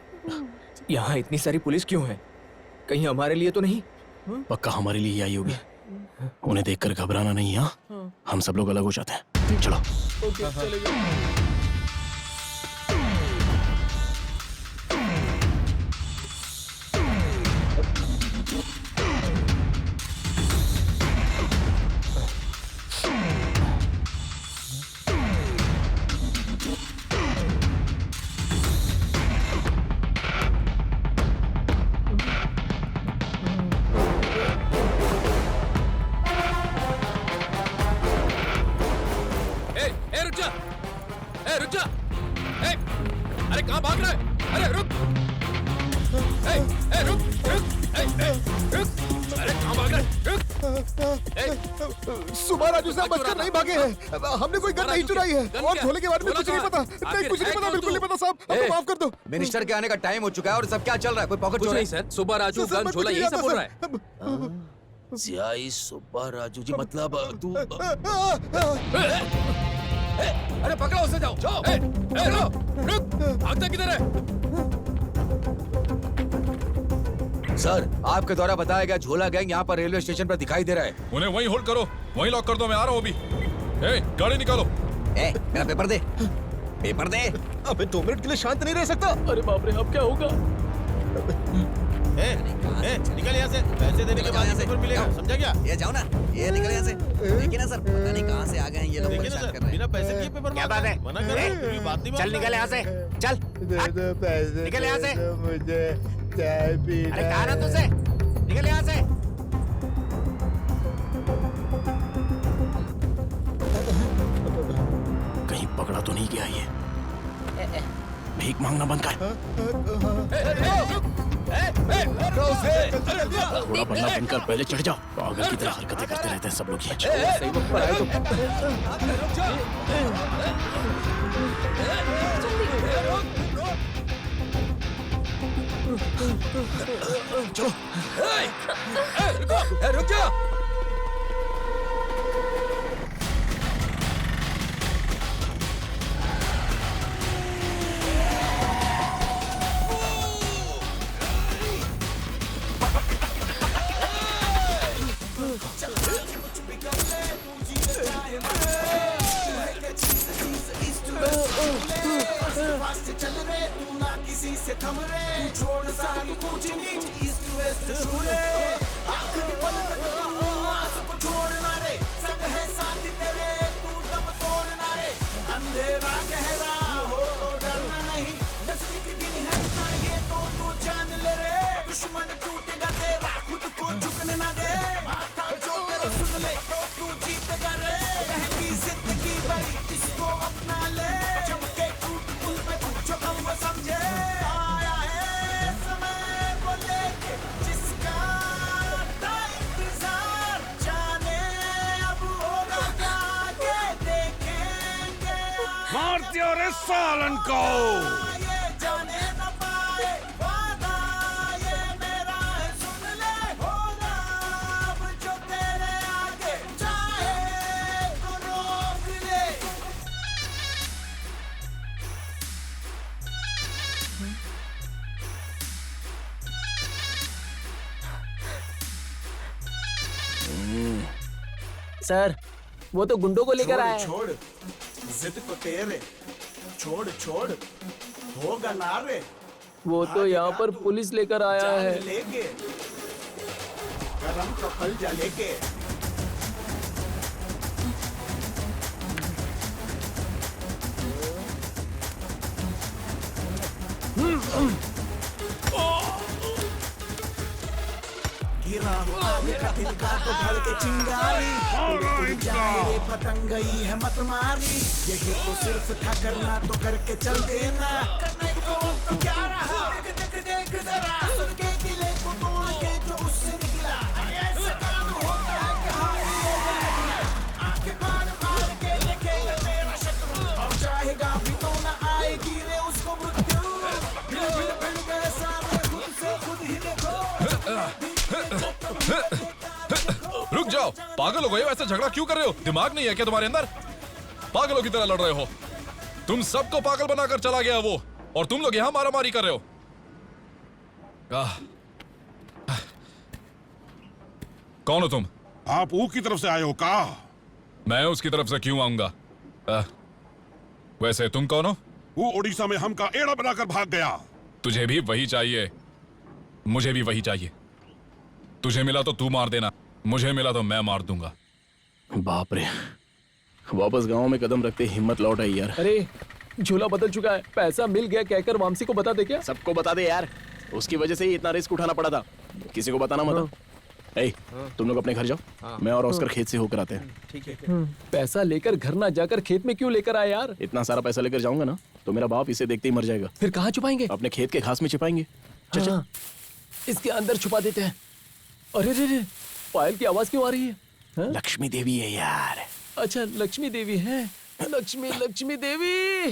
यहाँ इतनी सारी पुलिस क्यों है? कहीं हमारे लिए तो नहीं? पक्का हमारे लिए ही आई होगी। उन्हें देखकर घबराना नहीं। हाँ, हम सब लोग अलग हो जाते हैं। चलो। अरे कहाँ भाग रहा है? अरे रुक! रुक! अरे कहाँ भाग रहा है? रुक! सुबह राजू साहब बचकर नहीं भागे हैं। हमने कोई गन नहीं चुराई है और झोले के बारे में कुछ नहीं पता। नहीं, कुछ नहीं पता, बिल्कुल नहीं पता साहब। हमको माफ कर दो। मिनिस्टर के आने का टाइम हो चुका है और सब क्या चल रहा है? कोई पॉकेट चोर नहीं सर, सुबह राजू गन झोला यही सब बोल रहा है। सियाई सुब्बा राजू जी, मतलब तू। अरे पकड़ो उसे, जाओ जाओ। रुक! भागता किधर है? सर, आपके द्वारा बताया गया झोला गैंग यहाँ पर रेलवे स्टेशन पर दिखाई दे रहा है। उन्हें वहीं होल्ड करो, वहीं लॉक कर दो। मैं आ रहा हूँ अभी। गाड़ी निकालो। मेरा पेपर दे, पेपर दे। अबे 2 मिनट के लिए शांत नहीं रह सकता। अरे बाप रे, अब क्या होगा? निकल यहाँ से। पैसे देने के बाद पेपर मिलेगा, समझा क्या? ये जाओ ना, ये निकल यहाँ से। देखिए ना सर, पता नहीं कहाँ से आ गए हैं ये लोग, परेशान कर रहे हैं। बिना पैसे के पेपर क्या बात है? मना कर, बात नहीं। चल निकल यहाँ से, चल पैसे निकल यहाँ से। मुझे चाय पीना। अरे कहा ना तुझसे, निकल यहाँ से। कहीं पकड़ा तो नहीं गया ये? भीख मांगना बंद कर। थोड़ा बनना बंद कर, पहले चढ़ जाओ। पागल की तरह हरकतें करते रहते हैं सब लोग ये। सही वक्त पर आए तो। चलो। रुक जा। चल रे तू ना किसी से थम रे, छोड़ सारी ऊंच नीच ईस्ट वेस्ट छूरे। आखिरी पल सबको छोड़ना रे, संग है साथी तेरे, तू दम तोड़ना रे। अंधेरा गहरा हो डरना नहीं, नजदीक दिन है ना ये तो तू जान ले रे। दुश्मन टूटेगा तेरा, खुद को झुकने ना दे। माथा जो तेरा सुन ले तो तू जीतेगा रे। महंगी जिंदगी मार दिया रे सालन को। ये जाने न पाए वादा ये मेरा है, सुन ले होगा अब जो तेरे आगे चाहे तो रोक ले। सर वो तो गुंडों को लेकर आया है। छोड़ जिद को तेरे छोड़ छोड़ होगा ना रे। वो तो यहाँ पर पुलिस लेकर आया जान है। लेके गरम का फलजा लेके गिरा आगे का तिनका तो भड़ के चिंगारी उड़ जाए पतंग गई है मत मारी। यही तो सिर्फ था करना तो करके चल देना, करने को तो क्या रहा। देख देख देख जरा सुन के दिले को तोड़ के जो उससे निकला, ऐसा काम होता है कहाँ। आंखें फाड़ फाड़ के देखेगा तेरा शत्रु, और चाहेगा भी तो ना आएगी रे उसको मृत्यु। भिड़ भिड़ भिड़ गए सारे खुद से खुद ही देखो। रुक जाओ, पागल हो गए हो? ऐसा झगड़ा क्यों कर रहे हो? दिमाग नहीं है क्या तुम्हारे अंदर? पागलों की तरह लड़ रहे हो। तुम सबको पागल बनाकर चला गया वो, और तुम लोग यहाँ मारामारी कर रहे हो। कौन हो तुम? आप ऊ की तरफ से आए हो का? मैं उसकी तरफ से क्यों आऊंगा? वैसे तुम कौन हो? वो उड़ीसा में हमका एड़ा बनाकर भाग गया। तुझे भी वही चाहिए, मुझे भी वही चाहिए। तुझे मिला तो तू मार देना, मुझे मिला तो मैं मार दूंगा। बाप रे, वापस गांव में कदम रखते हिम्मत लौट आई यार। अरे झूला बदल चुका है, पैसा मिल गया कहकर वामसी को बता दे क्या? सबको बता दे यार, उसकी वजह से ही इतना रिस्क उठाना पड़ा था। किसी को बताना मत। ए, तुम लोग अपने घर जाओ, मैं और ऑस्कर खेत से होकर आते हैं। ठीक है। पैसा लेकर घर ना जाकर खेत में क्यों लेकर आए यार? इतना सारा पैसा लेकर जाऊंगा ना तो मेरा बाप इसे देखते ही मर जाएगा। फिर कहाँ छुपाएंगे? अपने खेत के घास में छिपाएंगे। हाँ, इसके अंदर छुपा देते हैं। अरे रे रे, पायल की आवाज क्यों आ रही है? लक्ष्मी देवी है यार। अच्छा लक्ष्मी देवी है। Lakshmi Devi.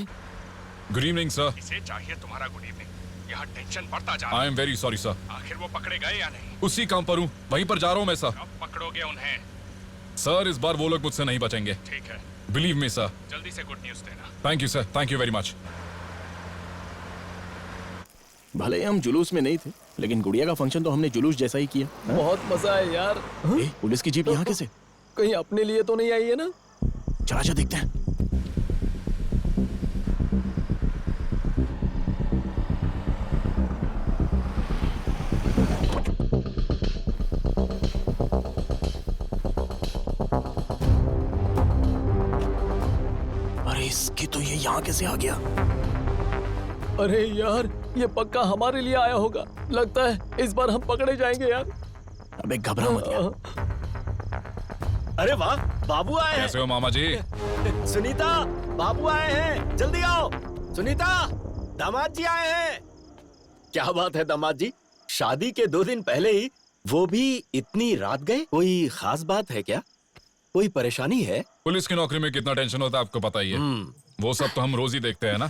Good evening sir. इसे चाहिए तुम्हारा गुड इवनिंग। यहाँ टेंशन बढ़ता जा रहा है। I am very sorry sir. आखिर वो पकड़े गए या नहीं? उसी काम पर हूँ, वहीं पर जा रहा हूँ मैं सर। कब पकड़ोगे उन्हें? सर इस बार वो लोग मुझसे नहीं बचेंगे। ठीक है, बिलीव मी सर। जल्दी से गुड न्यूज देना। Thank you sir, thank you very much. भले ही हम जुलूस में नहीं थे, लेकिन गुड़िया का फंक्शन तो हमने जुलूस जैसा ही किया। बहुत मजा है यार। पुलिस की जीप यहाँ कैसे? कहीं अपने लिए तो नहीं आई है ना? चला जा देखते हैं। अरे इसकी तो ये यहाँ कैसे आ गया? अरे यार ये पक्का हमारे लिए आया होगा। लगता है इस बार हम पकड़े जाएंगे यार। अबे घबरा मत यार। अरे वाह, बाबू आए हैं। कैसे हो मामा जी? सुनीता, बाबू आए हैं, जल्दी आओ। सुनीता, दामाद जी आए हैं। क्या बात है दामाद जी, शादी के 2 दिन पहले ही, वो भी इतनी रात गए? कोई खास बात है क्या? कोई परेशानी है? पुलिस की नौकरी में कितना टेंशन होता है आपको पता ही है। वो सब तो हम रोज ही देखते हैं ना।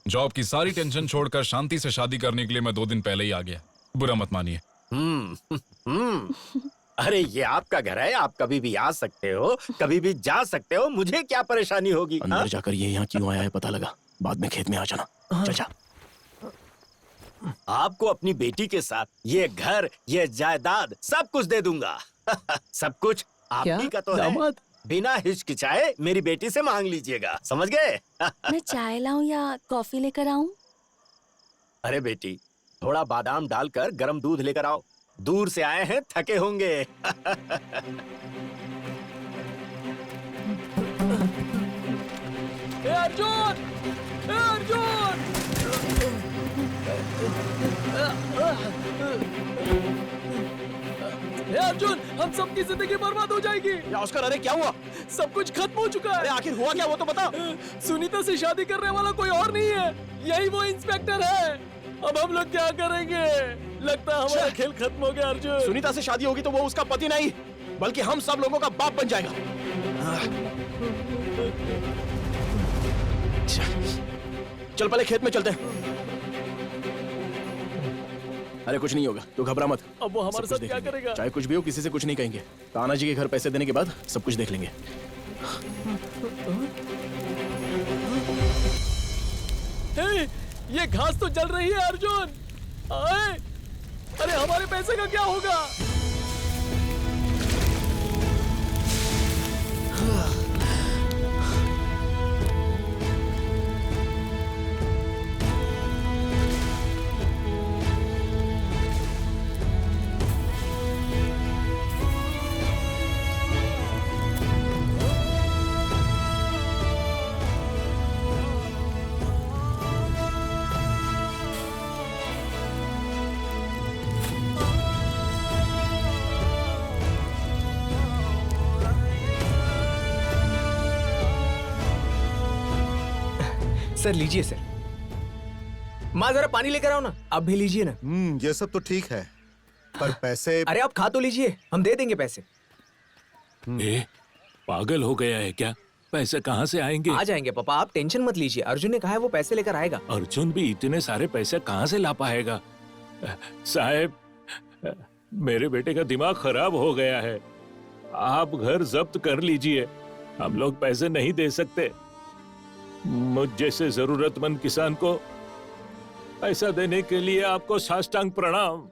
जॉब की सारी टेंशन छोड़कर शांति से शादी करने के लिए मैं 2 दिन पहले ही आ गया। बुरा मत मानिए। अरे ये आपका घर है, आप कभी भी आ सकते हो, कभी भी जा सकते हो, मुझे क्या परेशानी होगी? अंदर जाकर ये यहाँ क्यों आया है पता लगा, बाद में खेत में आ जाना। चल जा। आपको अपनी बेटी के साथ ये घर, ये जायदाद सब कुछ दे दूंगा। सब कुछ आप ही का तो है। बिना हिचकिचाए मेरी बेटी से मांग लीजिएगा, समझ गए? मैं चाय लाऊं या कॉफी लेकर आऊं? अरे बेटी, थोड़ा बादाम डालकर गर्म दूध लेकर आओ। दूर से आए हैं, थके होंगे। अर्जुन! अर्जुन! अर्जुन, हम सबकी जिंदगी बर्बाद हो जाएगी। ऑस्कर, अरे क्या हुआ? सब कुछ खत्म हो चुका है। अरे आखिर हुआ क्या वो तो बता। सुनीता से शादी करने वाला कोई और नहीं है, यही वो इंस्पेक्टर है। अब हम लोग क्या करेंगे? लगता है हमारा खेल खत्म हो गया अर्जुन। सुनीता से शादी होगी तो वो उसका पति नहीं, बल्कि हम सब लोगों का बाप बन जाएगा। अच्छा चल पहले खेत में चलते हैं। अरे कुछ नहीं होगा, तू घबरा मत। अब वो हमारे सब कुछ साथ क्या देख लेंगे। करेगा? चाहे कुछ भी हो, किसी से कुछ नहीं कहेंगे। ताना जी के घर पैसे देने के बाद सब कुछ देख लेंगे। हे, ये घास तो जल रही है अर्जुन। आए, अरे हमारे पैसे का क्या होगा? सर लीजिए सर। माँ जरा पानी लेकर आओ ना। आप भी लीजिए ना। ये सब तो ठीक है, पर पैसे। अरे आप खा तो लीजिए, हम दे देंगे पैसे। पागल हो गया है क्या? पैसे कहाँ से आएंगे? आ जाएंगे पापा, आप टेंशन मत लीजिए। अर्जुन ने कहा है वो पैसे लेकर आएगा। अर्जुन भी इतने सारे पैसे कहाँ से ला पाएगा? साहब, मेरे बेटे का दिमाग खराब हो गया है। आप घर जब्त कर लीजिए, हम लोग पैसे नहीं दे सकते। मुझ जैसे जरूरतमंद किसान को पैसा देने के लिए आपको साष्टांग प्रणाम।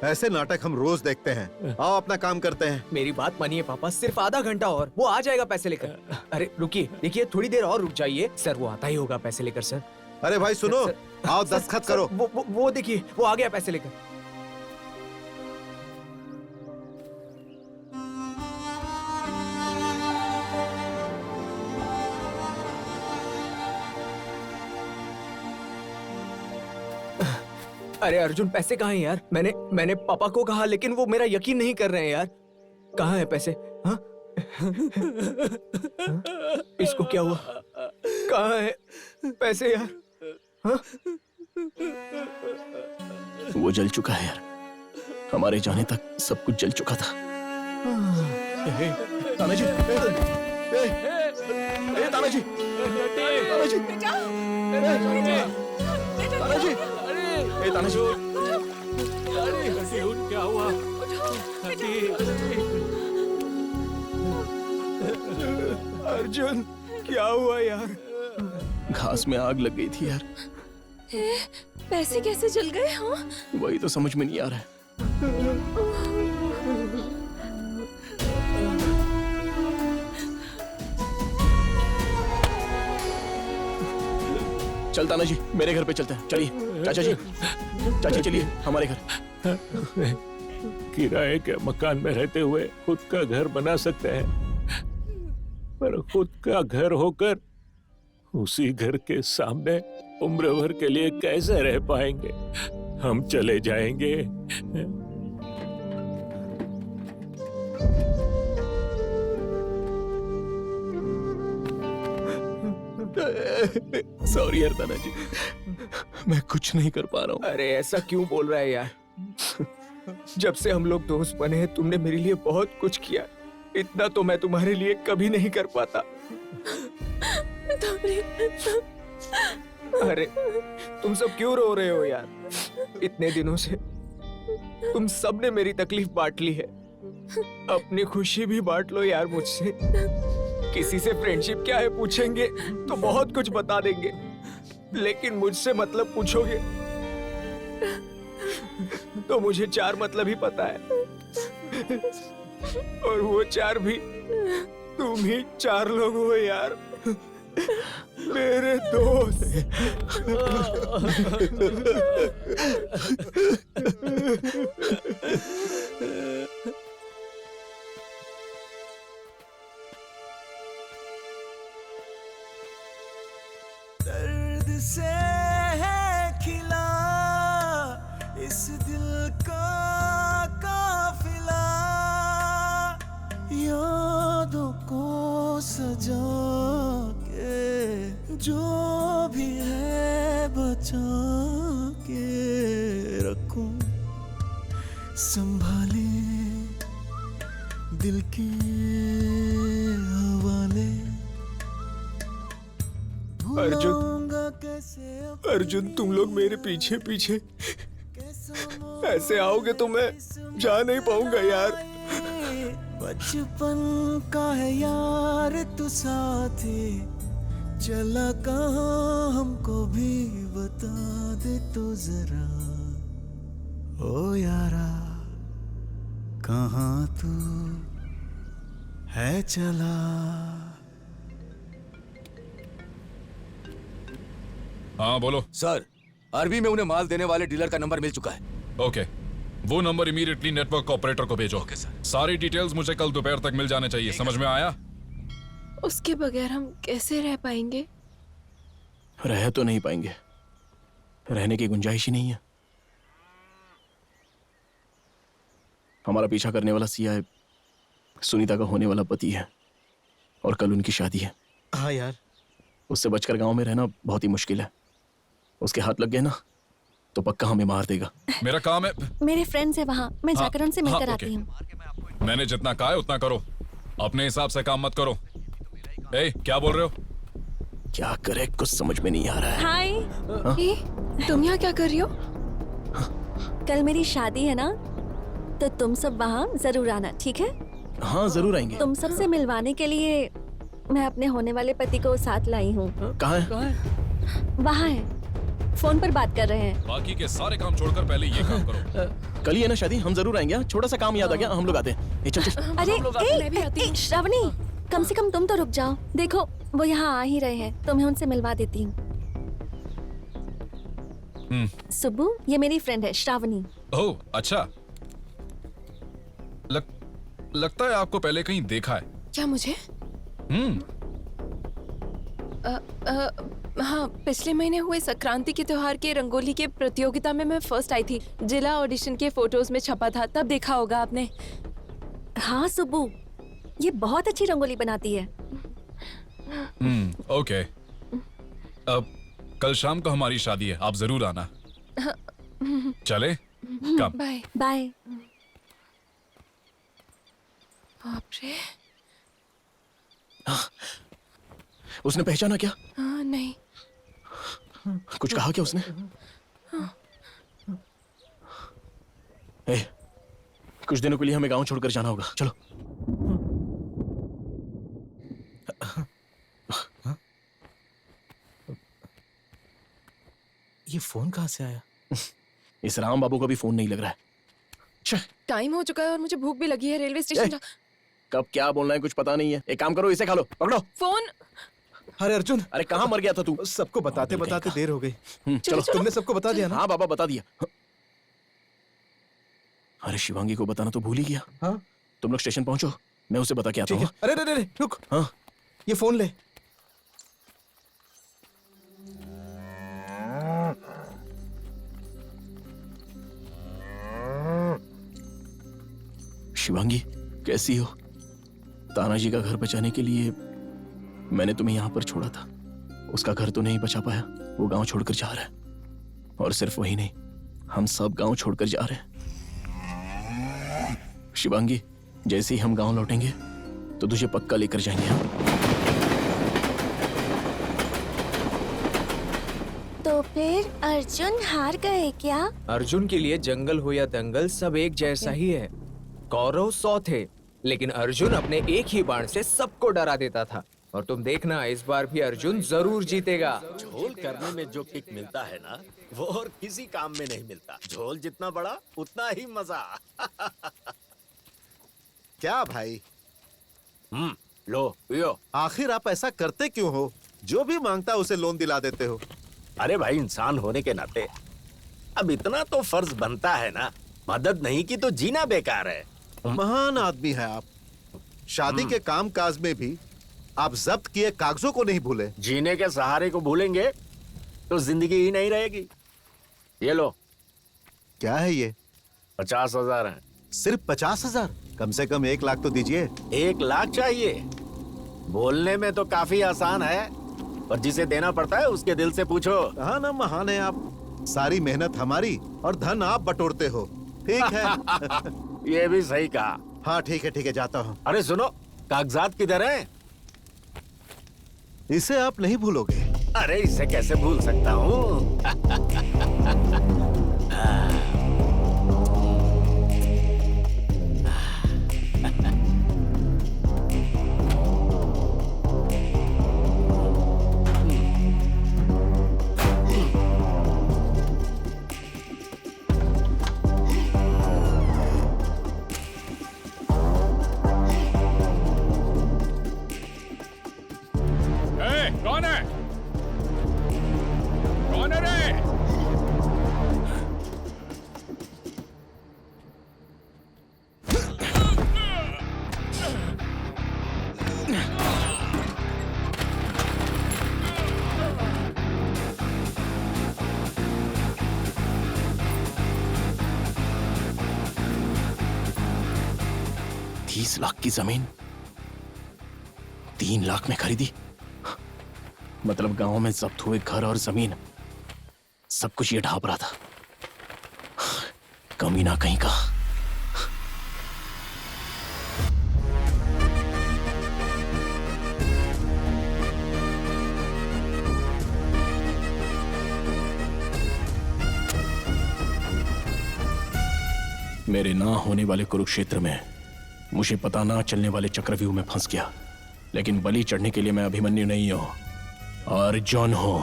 ऐसे नाटक हम रोज देखते हैं। आओ अपना काम करते हैं। मेरी बात मानिए पापा, सिर्फ आधा घंटा और वो आ जाएगा पैसे लेकर। अरे रुकिए, देखिए थोड़ी देर और रुक जाइए। सर वो आता ही होगा पैसे लेकर। सर अरे भाई सुनो, आओ दस्तखत करो। वो देखिए वो आ गया पैसे लेकर। अरे अर्जुन पैसे कहाँ हैं यार? मैंने पापा को कहा, लेकिन वो मेरा यकीन नहीं कर रहे हैं यार। कहाँ है पैसे? हाँ? इसको क्या हुआ? कहाँ है पैसे यार? हाँ? वो जल चुका है यार, हमारे जाने तक सब कुछ जल चुका था। ताना जी, ताना जी, ताना जी, ताना जी, ताना जी, क्या हुआ? अर्जुन क्या हुआ यार? घास में आग लग गई थी यार। पैसे कैसे जल गए? हाँ वही तो समझ में नहीं आ रहा है। चल ताना जी, मेरे घर पे चलते हैं। चलिए चाचा जी, चाचा चलिए हमारे घर। किराए के मकान में रहते हुए खुद का घर बना सकते हैं, पर खुद का घर होकर उसी घर के सामने उम्र भर के लिए कैसे रह पाएंगे? हम चले जाएंगे। सॉरी यार ताना जी, मैं कुछ नहीं कर पा रहा हूँ। अरे ऐसा क्यों बोल रहा है यार? जब से हम लोग दोस्त बने हैं तुमने मेरे लिए बहुत कुछ किया। इतना तो मैं तुम्हारे लिए कभी नहीं कर पाता। अरे तुम सब क्यों रो रहे हो यार? इतने दिनों से तुम सब ने मेरी तकलीफ बांट ली है। अपनी खुशी भी बांट लो यार मुझसे। किसी से फ्रेंडशिप क्या है पूछेंगे तो बहुत कुछ बता देंगे, लेकिन मुझसे मतलब पूछोगे तो मुझे 4 मतलब ही पता है, और वो 4 भी तुम ही 4 लोग हो यार, मेरे दोस्त। दर्द से है खिला इस दिल का काफिला, यादों को सजा के जो भी है बचा के रखूं, संभाले दिल के हवाले। अर्जुन तुम लोग मेरे पीछे पीछे ऐसे आओगे तो मैं जा नहीं पाऊंगा यार। बचपन का है यार तू साथी, चला कहाँ हमको भी बता दे तो जरा। ओ यारा कहाँ तू है चला। हाँ बोलो सर, अरबी में उन्हें माल देने वाले डीलर का नंबर मिल चुका है। ओके, वो नंबर इमीडिएटली नेटवर्क ऑपरेटर को भेजो। Okay sir. सारी डिटेल्स मुझे कल दोपहर तक मिल जाने चाहिए, समझ में आया? उसके बगैर हम कैसे रह पाएंगे? रह तो नहीं पाएंगे, रहने की गुंजाइश ही नहीं है। हमारा पीछा करने वाला सीआई सुनीता का होने वाला पति है और कल उनकी शादी है। हाँ यार, उससे बचकर गांव में रहना बहुत ही मुश्किल है। उसके हाथ लग गए ना तो पक्का हमें मार देगा। मेरा काम है। मेरे फ्रेंड्स है वहाँ, मैं जाकर उनसे मिलकर आती हूँ। मैंने जितना कहा है उतना करो, अपने हिसाब से काम मत करो। ए, क्या बोल रहे हो? क्या करे कुछ समझ में नहीं आ रहा है। हाय। तुम यहाँ क्या कर रही हो? कल मेरी शादी है ना, तो तुम सब वहाँ जरूर आना, ठीक है? हाँ जरूर आएंगे। तुम सबसे मिलवाने के लिए मैं अपने होने वाले पति को साथ लाई हूँ। कहाँ है? वहाँ है, फोन पर बात कर रहे हैं। बाकी के सारे काम छोड़कर पहले ये काम करो। कल ही है ना शादी, हम जरूर आएंगे। छोटा सा काम याद आ गया, हम लोग आते हैं। चल चल। अरे श्रावणी, कम से कम तुम तो रुक जाओ। देखो वो यहाँ आ ही रहे हैं, तुम्हें उनसे मिलवा देती हूँ। सुब्बू, ये मेरी फ्रेंड है श्रावणी। ओह अच्छा, लगता है आपको पहले कहीं देखा है। क्या मुझे? हाँ, पिछले महीने हुए संक्रांति के त्योहार के रंगोली के प्रतियोगिता में मैं फर्स्ट आई थी। जिला ऑडिशन के फोटोज में छपा था, तब देखा होगा आपने। हाँ सुब्बू, ये बहुत अच्छी रंगोली बनाती है। ओके, अब कल शाम को हमारी शादी है, आप जरूर आना। चले? कम। Bye bye. बाप रे। उसने पहचाना क्या? नहीं। कुछ कहा क्या उसने? ए, कुछ दिनों के लिए हमें गांव छोड़कर जाना होगा, चलो। ये फोन कहाँ से आया? इस राम बाबू का भी फोन नहीं लग रहा है। टाइम हो चुका है और मुझे भूख भी लगी है। रेलवे स्टेशन कब क्या बोलना है कुछ पता नहीं है। एक काम करो, इसे खा लो, पकड़ो फोन। अरे अर्जुन, अरे कहाँ मर गया था तू? सबको बताते बताते देर हो गई। चलो तुमने सबको बता दिया ना? हाँ बाबा बता दिया। अरे शिवांगी को बताना तो भूल ही गया। हाँ? तुम लोग स्टेशन पहुंचो, मैं उसे बता के आता हूँ। अरे अरे अरे रुक। हाँ? ये फोन ले। शिवांगी कैसी हो? तानाजी का घर बचाने के लिए मैंने तुम्हें यहाँ पर छोड़ा था। उसका घर तो नहीं बचा पाया, वो गांव छोड़कर जा रहा है। और सिर्फ वही नहीं, हम सब गांव छोड़कर जा रहे हैं। शिवांगी, जैसे ही हम गांव लौटेंगे तो तुझे पक्का लेकर जाएंगे हम। तो फिर अर्जुन हार गए क्या? अर्जुन के लिए जंगल हो या दंगल सब एक जैसा ही है। कौरव 100 थे, लेकिन अर्जुन अपने एक ही बाण से सबको डरा देता था। और तुम देखना, इस बार भी अर्जुन जरूर जीतेगा। झोल करने में जो किक मिलता है ना, वो और किसी काम में नहीं मिलता। झोल जितना बड़ा उतना ही मजा। क्या भाई? लो पियो। आखिर आप ऐसा करते क्यों हो? जो भी मांगता है उसे लोन दिला देते हो। अरे भाई, इंसान होने के नाते अब इतना तो फर्ज बनता है ना। मदद नहीं की तो जीना बेकार है। महान आदमी है आप। शादी के काम काज में भी आप जब्त किए कागजों को नहीं भूले। जीने के सहारे को भूलेंगे तो जिंदगी ही नहीं रहेगी। ये लो। क्या है ये? 50,000 है। सिर्फ 50,000? कम से कम 1 लाख तो दीजिए। 1 लाख चाहिए? बोलने में तो काफी आसान है, पर जिसे देना पड़ता है उसके दिल से पूछो। हाँ ना, महान है आप। सारी मेहनत हमारी और धन आप बटोरते हो। ठीक है। ये भी सही कहा। हाँ ठीक है, जाता हूँ। अरे सुनो, कागजात किधर हैं? इसे आप नहीं भूलोगे। अरे इसे कैसे भूल सकता हूँ? कौन है? कौन है रे? 30 लाख की जमीन 3 लाख में खरीदी। मतलब गांव में जब्त हुए घर और जमीन सब कुछ ये ढाप रहा था। कमीना कहीं का। मेरे ना होने वाले कुरुक्षेत्र में मुझे पता ना चलने वाले चक्रव्यूह में फंस गया। लेकिन बलि चढ़ने के लिए मैं अभिमन्यु नहीं हूं, अर्जुन हूं।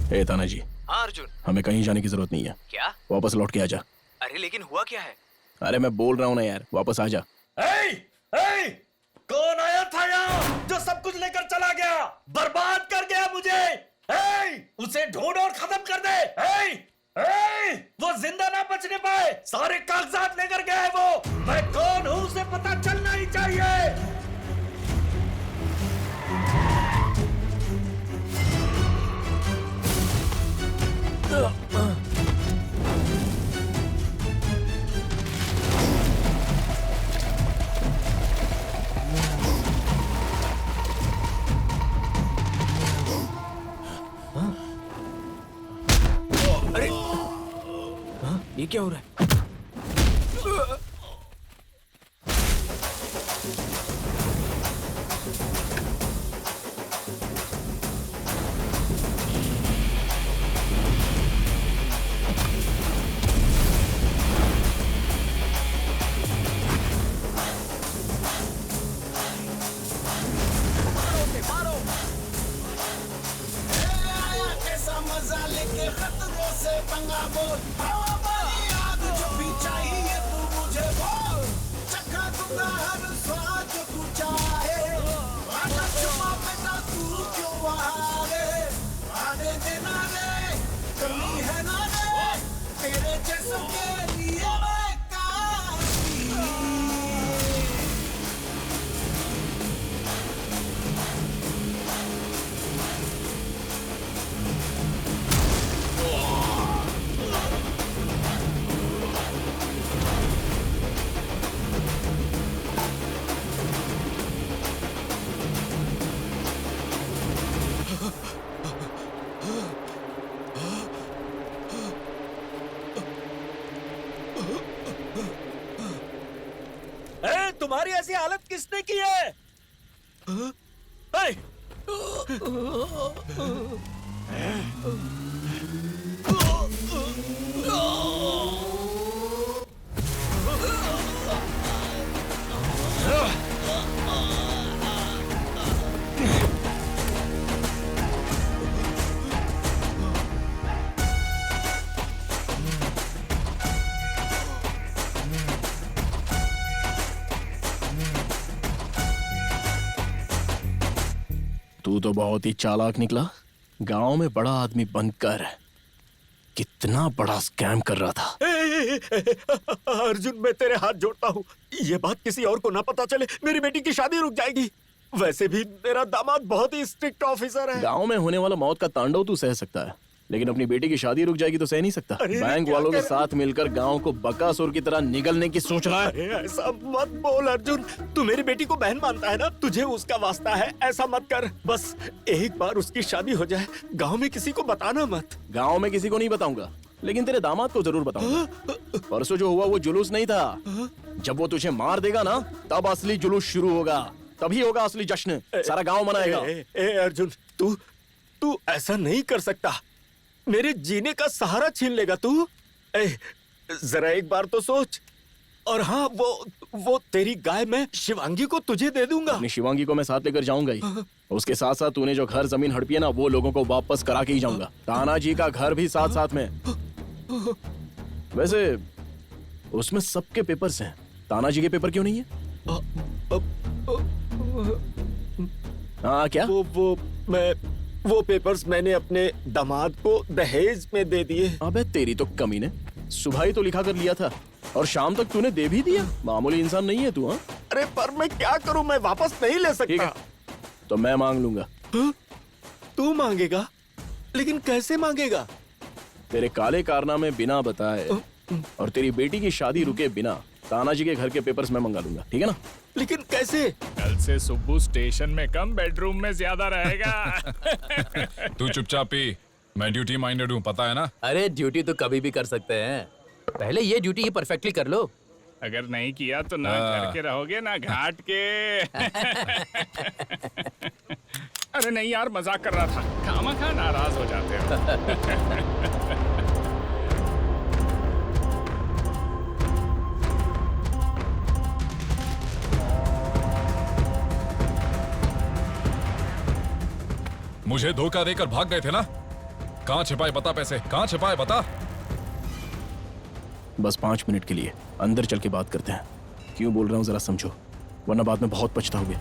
ए तानाजी। हाँ अर्जुन। हमें कहीं जाने की जरूरत नहीं है। क्या? वापस लौट के आ जा। अरे लेकिन हुआ क्या है? अरे मैं बोल रहा हूं ना यार, वापस आ जा। कौन आया था यहाँ जो सब कुछ लेकर चला गया, बर्बाद कर गया मुझे? उसे ढूंढ और खत्म कर दे। वो जिंदा ना बचने पाए, सारे कागजात लेकर गया है वो। मैं कौन हूं उसे पता चलना ही चाहिए। अरे हाँ, ये क्या हो रहा है? कैसा मजा लेके खतरों से पंगा बोल, हवा भरी आग जो भी चाहिए तू मुझे बोल, चखा दूंगा हर स्वाद जो तू चाहे, आजा चुमा बेटा तू क्यों वहाँ रे, आने देना रे, कमी है ना रे, तेरे जैसों के लिए मैं काफी। तुम्हारी ऐसी हालत किसने की है? तू तो बहुत ही चालाक निकला। गांव में बड़ा आदमी बनकर कितना बड़ा स्कैम कर रहा था। अर्जुन मैं तेरे हाथ जोड़ता हूँ, ये बात किसी और को ना पता चले, मेरी बेटी की शादी रुक जाएगी। वैसे भी मेरा दामाद बहुत ही स्ट्रिक्ट ऑफिसर है। गांव में होने वाला मौत का तांडव तू सह सकता है, लेकिन अपनी बेटी की शादी रुक जाएगी तो सह नहीं सकता। बैंक वालों के साथ मिलकर गांव को बकासुर की तरह निगलने की सोच रहा है। ऐसा मत बोल अर्जुन, तू मेरी बेटी को बहन मानता है ना, तुझे उसका वास्ता है, ऐसा मत कर। बस एक बार उसकी शादी हो जाए, गांव में किसी को बताना मत। गांव में किसी को नहीं बताऊंगा, लेकिन तेरे दामाद को जरूर बताऊंगा। परसों जो हुआ वो जुलूस नहीं था। जब वो तुझे मार देगा ना, तब असली जुलूस शुरू होगा। तभी होगा असली जश्न, सारा गांव मनाएगा। ए अर्जुन, तू ऐसा नहीं कर सकता। मेरे जीने का सहारा छीन लेगा तू। जरा एक बार तो सोच। और हाँ, वो तेरी गाय मैं शिवांगी को तुझे दे दूंगा। अपनी शिवांगी को मैं साथ लेकर जाऊंगा ही। उसके साथ साथ तूने जो घर जमीन हड़पी है ना, वो लोगों को वापस करा के ही जाऊंगा। तानाजी का घर भी साथ साथ में। वैसे उसमें सबके पेपर्स हैं, तानाजी के पेपर क्यों नहीं है? हाँ क्या? वो पेपर्स मैंने अपने दामाद को दहेज में दे दिए। अबे तेरी तो कमी ने, सुबह ही तो लिखा कर लिया था और शाम तक तूने दे भी दिया। मामूली इंसान नहीं है तू। हाँ, अरे पर मैं क्या करूं, मैं वापस नहीं ले सकता। तो मैं मांग लूंगा। तू मांगेगा? लेकिन कैसे मांगेगा? तेरे काले कारनामे बिना बताए और तेरी बेटी की शादी रुके बिना तानाजी के घर के पेपर्स मैं मंगा लूंगा, ठीक है ना? लेकिन कैसे? कल से सुब्बू स्टेशन में कम बेडरूम में ज्यादा रहेगा। तू चुपचाप पी, मैं ड्यूटी माइंडेड हूँ, पता है ना? अरे ड्यूटी तो कभी भी कर सकते हैं, पहले ये ड्यूटी ही परफेक्टली कर लो। अगर नहीं किया तो ना घर के रहोगे ना घाट के। अरे नहीं यार, मजाक कर रहा था, खामखा नाराज हो जाते हो। मुझे धोखा देकर भाग गए थे ना? कहाँ छिपाए बता पैसे, कहाँ छिपाए बता। बस 5 मिनट के लिए अंदर चल के बात करते हैं। क्यों बोल रहा हूँ जरा समझो, वरना बाद में बहुत पछताओगे।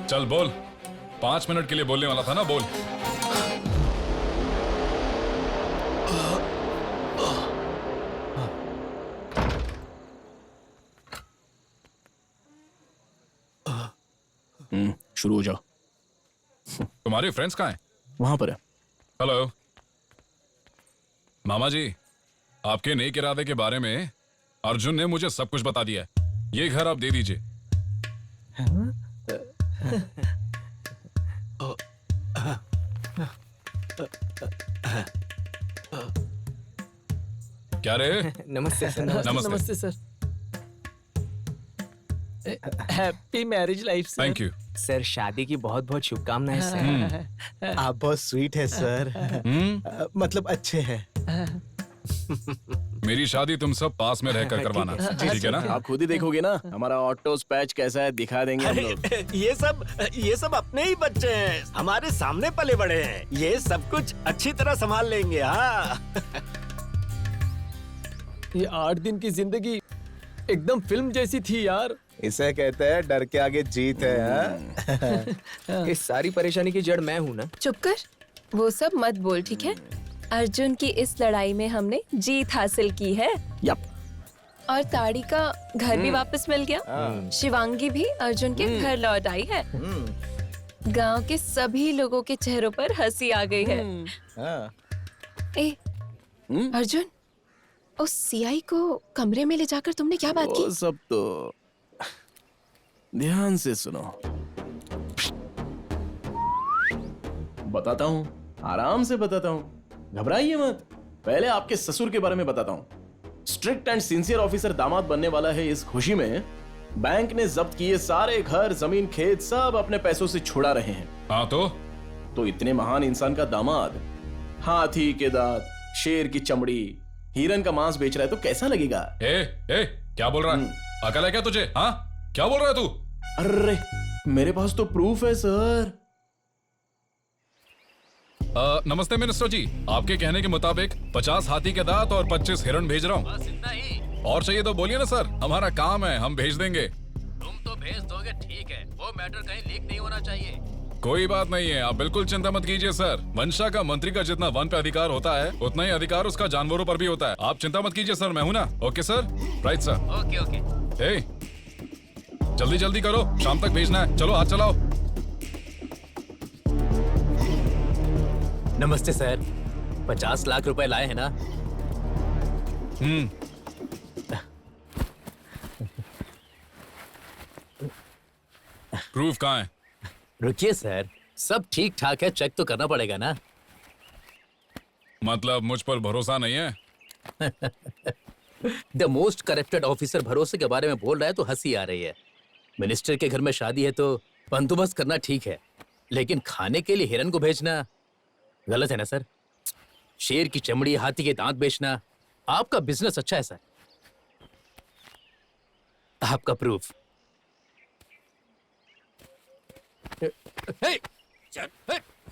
चल बोल, 5 मिनट के लिए बोलने वाला था ना, बोल। शुरू हो जाओ। तुम्हारे फ्रेंड्स कहाँ हैं? वहां पर है। हेलो मामा जी, आपके नेक इरादे के बारे में अर्जुन ने मुझे सब कुछ बता दिया है। ये घर आप दे दीजिए। क्या रे? नमस्ते सर। नमस्ते sir. Happy marriage life sir. Thank you sir. शादी की बहुत बहुत शुभकामनाएं सर। आप बहुत स्वीट है सर। मतलब अच्छे हैं। मेरी शादी तुम सब पास में रहकर करवाना, ठीक है ना? आप खुद ही देखोगे ना हमारा ऑटो स्पैच कैसा है, दिखा देंगे हम लोग। ये सब अपने ही बच्चे हैं, हमारे सामने पले बड़े हैं। ये सब कुछ अच्छी तरह संभाल लेंगे। हाँ। ये 8 दिन की जिंदगी एकदम फिल्म जैसी थी यार। इसे कहते हैं डर के आगे जीत है। इस सारी परेशानी की जड़ मैं हूँ ना। चुप कर, वो सब मत बोल, ठीक है? अर्जुन की इस लड़ाई में हमने जीत हासिल की है। यप। और ताड़ी का घर भी वापस मिल गया। शिवांगी भी अर्जुन के घर लौट आई है। गांव के सभी लोगों के चेहरों पर हंसी आ गई है। ए, अर्जुन, उस सीआई को कमरे में ले जाकर तुमने क्या बात की? वो सब तो ध्यान से सुनो। बताता हूँ, आराम से बताता हूँ, घबराइए मत। पहले आपके ससुर के बारे में बताता हूँ। स्ट्रिक्ट एंड सिंसियर ऑफिसर दामाद बनने वाला है। इस खुशी में बैंक ने जब्त किए सारे घर, जमीन, खेत सब अपने पैसों से छुड़ा रहे हैं। हाँ तो इतने महान इंसान का दामाद हाथी के दांत, शेर की चमड़ी, हिरन का मांस बेच रहा है तो कैसा लगेगा? क्या बोल रहा है? अकल है क्या तुझे? हाँ, क्या बोल रहा है तू? अरे मेरे पास तो प्रूफ है सर। नमस्ते मिनिस्टर जी, आपके कहने के मुताबिक 50 हाथी के दांत और 25 हिरण भेज रहा हूँ। और चाहिए तो बोलिए ना सर, हमारा काम है, हम भेज देंगे। तुम तो भेज दोगे, ठीक है, वो मैटर कहीं लीक नहीं होना चाहिए। कोई बात नहीं है, आप बिल्कुल चिंता मत कीजिए सर। वंशा का मंत्री का जितना वन पे अधिकार होता है उतना ही अधिकार उसका जानवरों पर भी होता है। आप चिंता मत कीजिए सर, मैं हूं ना। Okay sir, right sir. Okay. जल्दी जल्दी करो, शाम तक भेजना है। चलो हाथ चलाओ। नमस्ते सर, 50 लाख रुपए लाए हैं ना? प्रूफ कहाँ है? रुकिए सर, सब ठीक ठाक है, चेक तो करना पड़ेगा ना। मतलब मुझ पर भरोसा नहीं है? द मोस्ट करप्टेड ऑफिसर भरोसे के बारे में बोल रहा है तो हंसी आ रही है। मिनिस्टर के घर में शादी है तो बंदोबस्त करना ठीक है, लेकिन खाने के लिए हिरन को भेजना गलत है ना सर? शेर की चमड़ी, हाथी के दांत बेचना, आपका बिजनेस अच्छा है सर। आपका प्रूफ।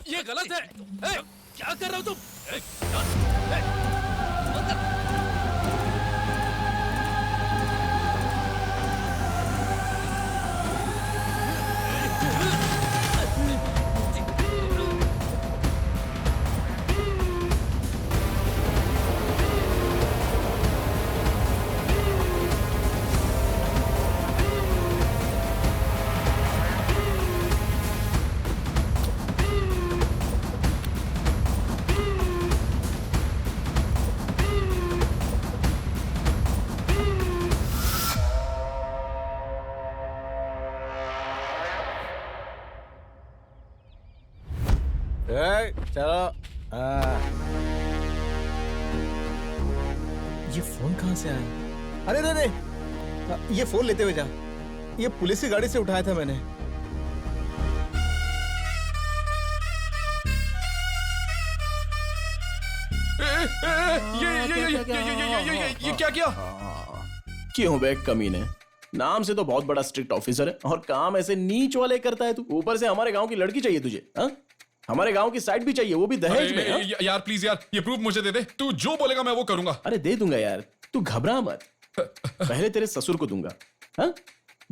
ये गलत है। क्या कर रहे हो तुम? चलो। ये फोन कहाँ से आया? अरे रे रे, ये फोन लेते हुए जा। ये पुलिस की गाड़ी से उठाया था मैंने। ये क्या किया? क्यों बे कमीने? नाम से तो बहुत बड़ा स्ट्रिक्ट ऑफिसर है और काम ऐसे नीच वाले करता है तू। ऊपर से हमारे गांव की लड़की चाहिए तुझे, हाँ? हमारे गांव की साइड भी चाहिए, वो भी दहेज में। हाँ? यार प्लीज यार, ये प्रूफ मुझे दे दे। तू जो बोलेगा मैं वो करूंगा। अरे दे दूंगा यार, तू घबरा मत। पहले तेरे ससुर को दूंगा, हाँ?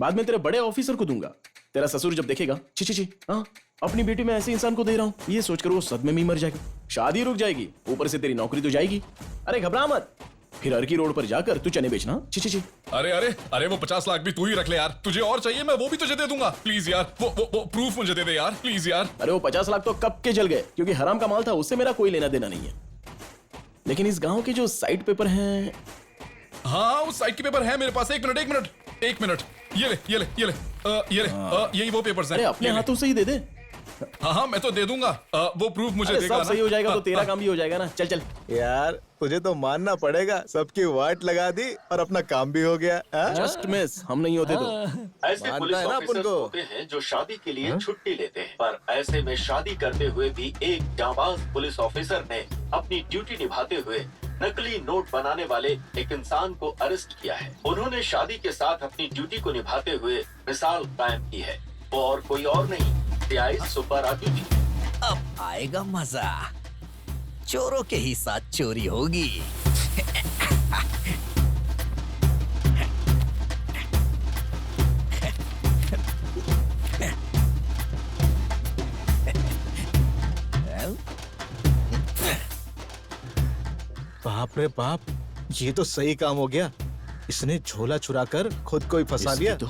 बाद में तेरे बड़े ऑफिसर को दूंगा। तेरा ससुर जब देखेगा, छी छी छी, हाँ, अपनी बेटी में ऐसे इंसान को दे रहा हूँ, ये सोचकर वो सदमे में ही मर जाएगा। शादी रुक जाएगी, ऊपर से तेरी नौकरी तो जाएगी। अरे घबरा मत, फिर अर्की रोड पर जाकर तू चने बेचना। छी छी छी। अरे अरे अरे, वो 50 लाख भी तू ही रख ले यार। तुझे और चाहिए मैं वो भी तुझे दे दूंगा। प्लीज यार, वो प्रूफ मुझे दे दे यार, प्लीज यार। अरे वो 50 लाख तो कब के जल गए, क्योंकि हराम का माल था, उससे मेरा कोई लेना देना नहीं है। लेकिन इस गांव के जो साइड पेपर हैं। हाँ, उस साइड के पेपर है मेरे पास। एक मिनट। ये ले। यही वो पेपर्स हैं। अरे अपने हाथों से ही दे दे। हाँ, मैं तो दे दूंगा। वो प्रूफ मुझे देगा ना? सब सही हो जाएगा तो तेरा काम भी हो जाएगा ना। चल यार, तुझे तो मानना पड़ेगा, सबकी वाट लगा दी और अपना काम भी हो गया। जस्ट मिस, हम नहीं होते तो। ऐसे पुलिस ऑफिसर्स होते हैं जो शादी के लिए छुट्टी लेते हैं, पर ऐसे में शादी करते हुए भी एक जांबाज पुलिस ऑफिसर ने अपनी ड्यूटी निभाते हुए नकली नोट बनाने वाले एक इंसान को अरेस्ट किया है। उन्होंने शादी के साथ अपनी ड्यूटी को निभाते हुए मिसाल कायम की है। वो और कोई और नहीं, सीआई सुब्बा राजू जी। अब आएगा मजा, चोरों के ही साथ चोरी होगी। बाप रे बाप, ये तो सही काम हो गया। इसने झोला चुराकर खुद को ही फंसा लिया। तो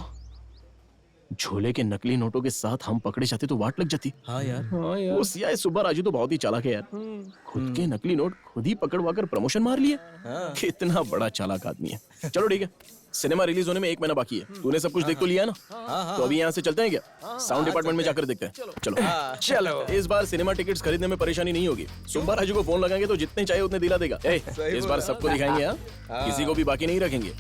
झोले के नकली नोटों के साथ हम पकड़े जाते तो वाट लग जाती। हाँ यार। वो सीआई सुब्बा राजू तो बहुत ही चालाक है यार। खुद के नकली नोट खुद ही पकड़वाकर प्रमोशन मार लिए। कितना बड़ा चालाक आदमी है। चलो ठीक है, सिनेमा रिलीज होने में 1 महीना बाकी है। तूने सब कुछ देख तो लिया ना? तो अभी यहाँ से चलते हैं क्या? साउंड डिपार्टमेंट में जाकर देखते हैं। चलो। इस बार सिनेमा टिकट्स खरीदने में परेशानी नहीं होगी। सुब्बा राजू को फोन लगाएंगे तो जितने चाहिए उतने दिला देगा। इस बार सबको दिखाएंगे, हाँ? किसी को भी बाकी नहीं रखेंगे।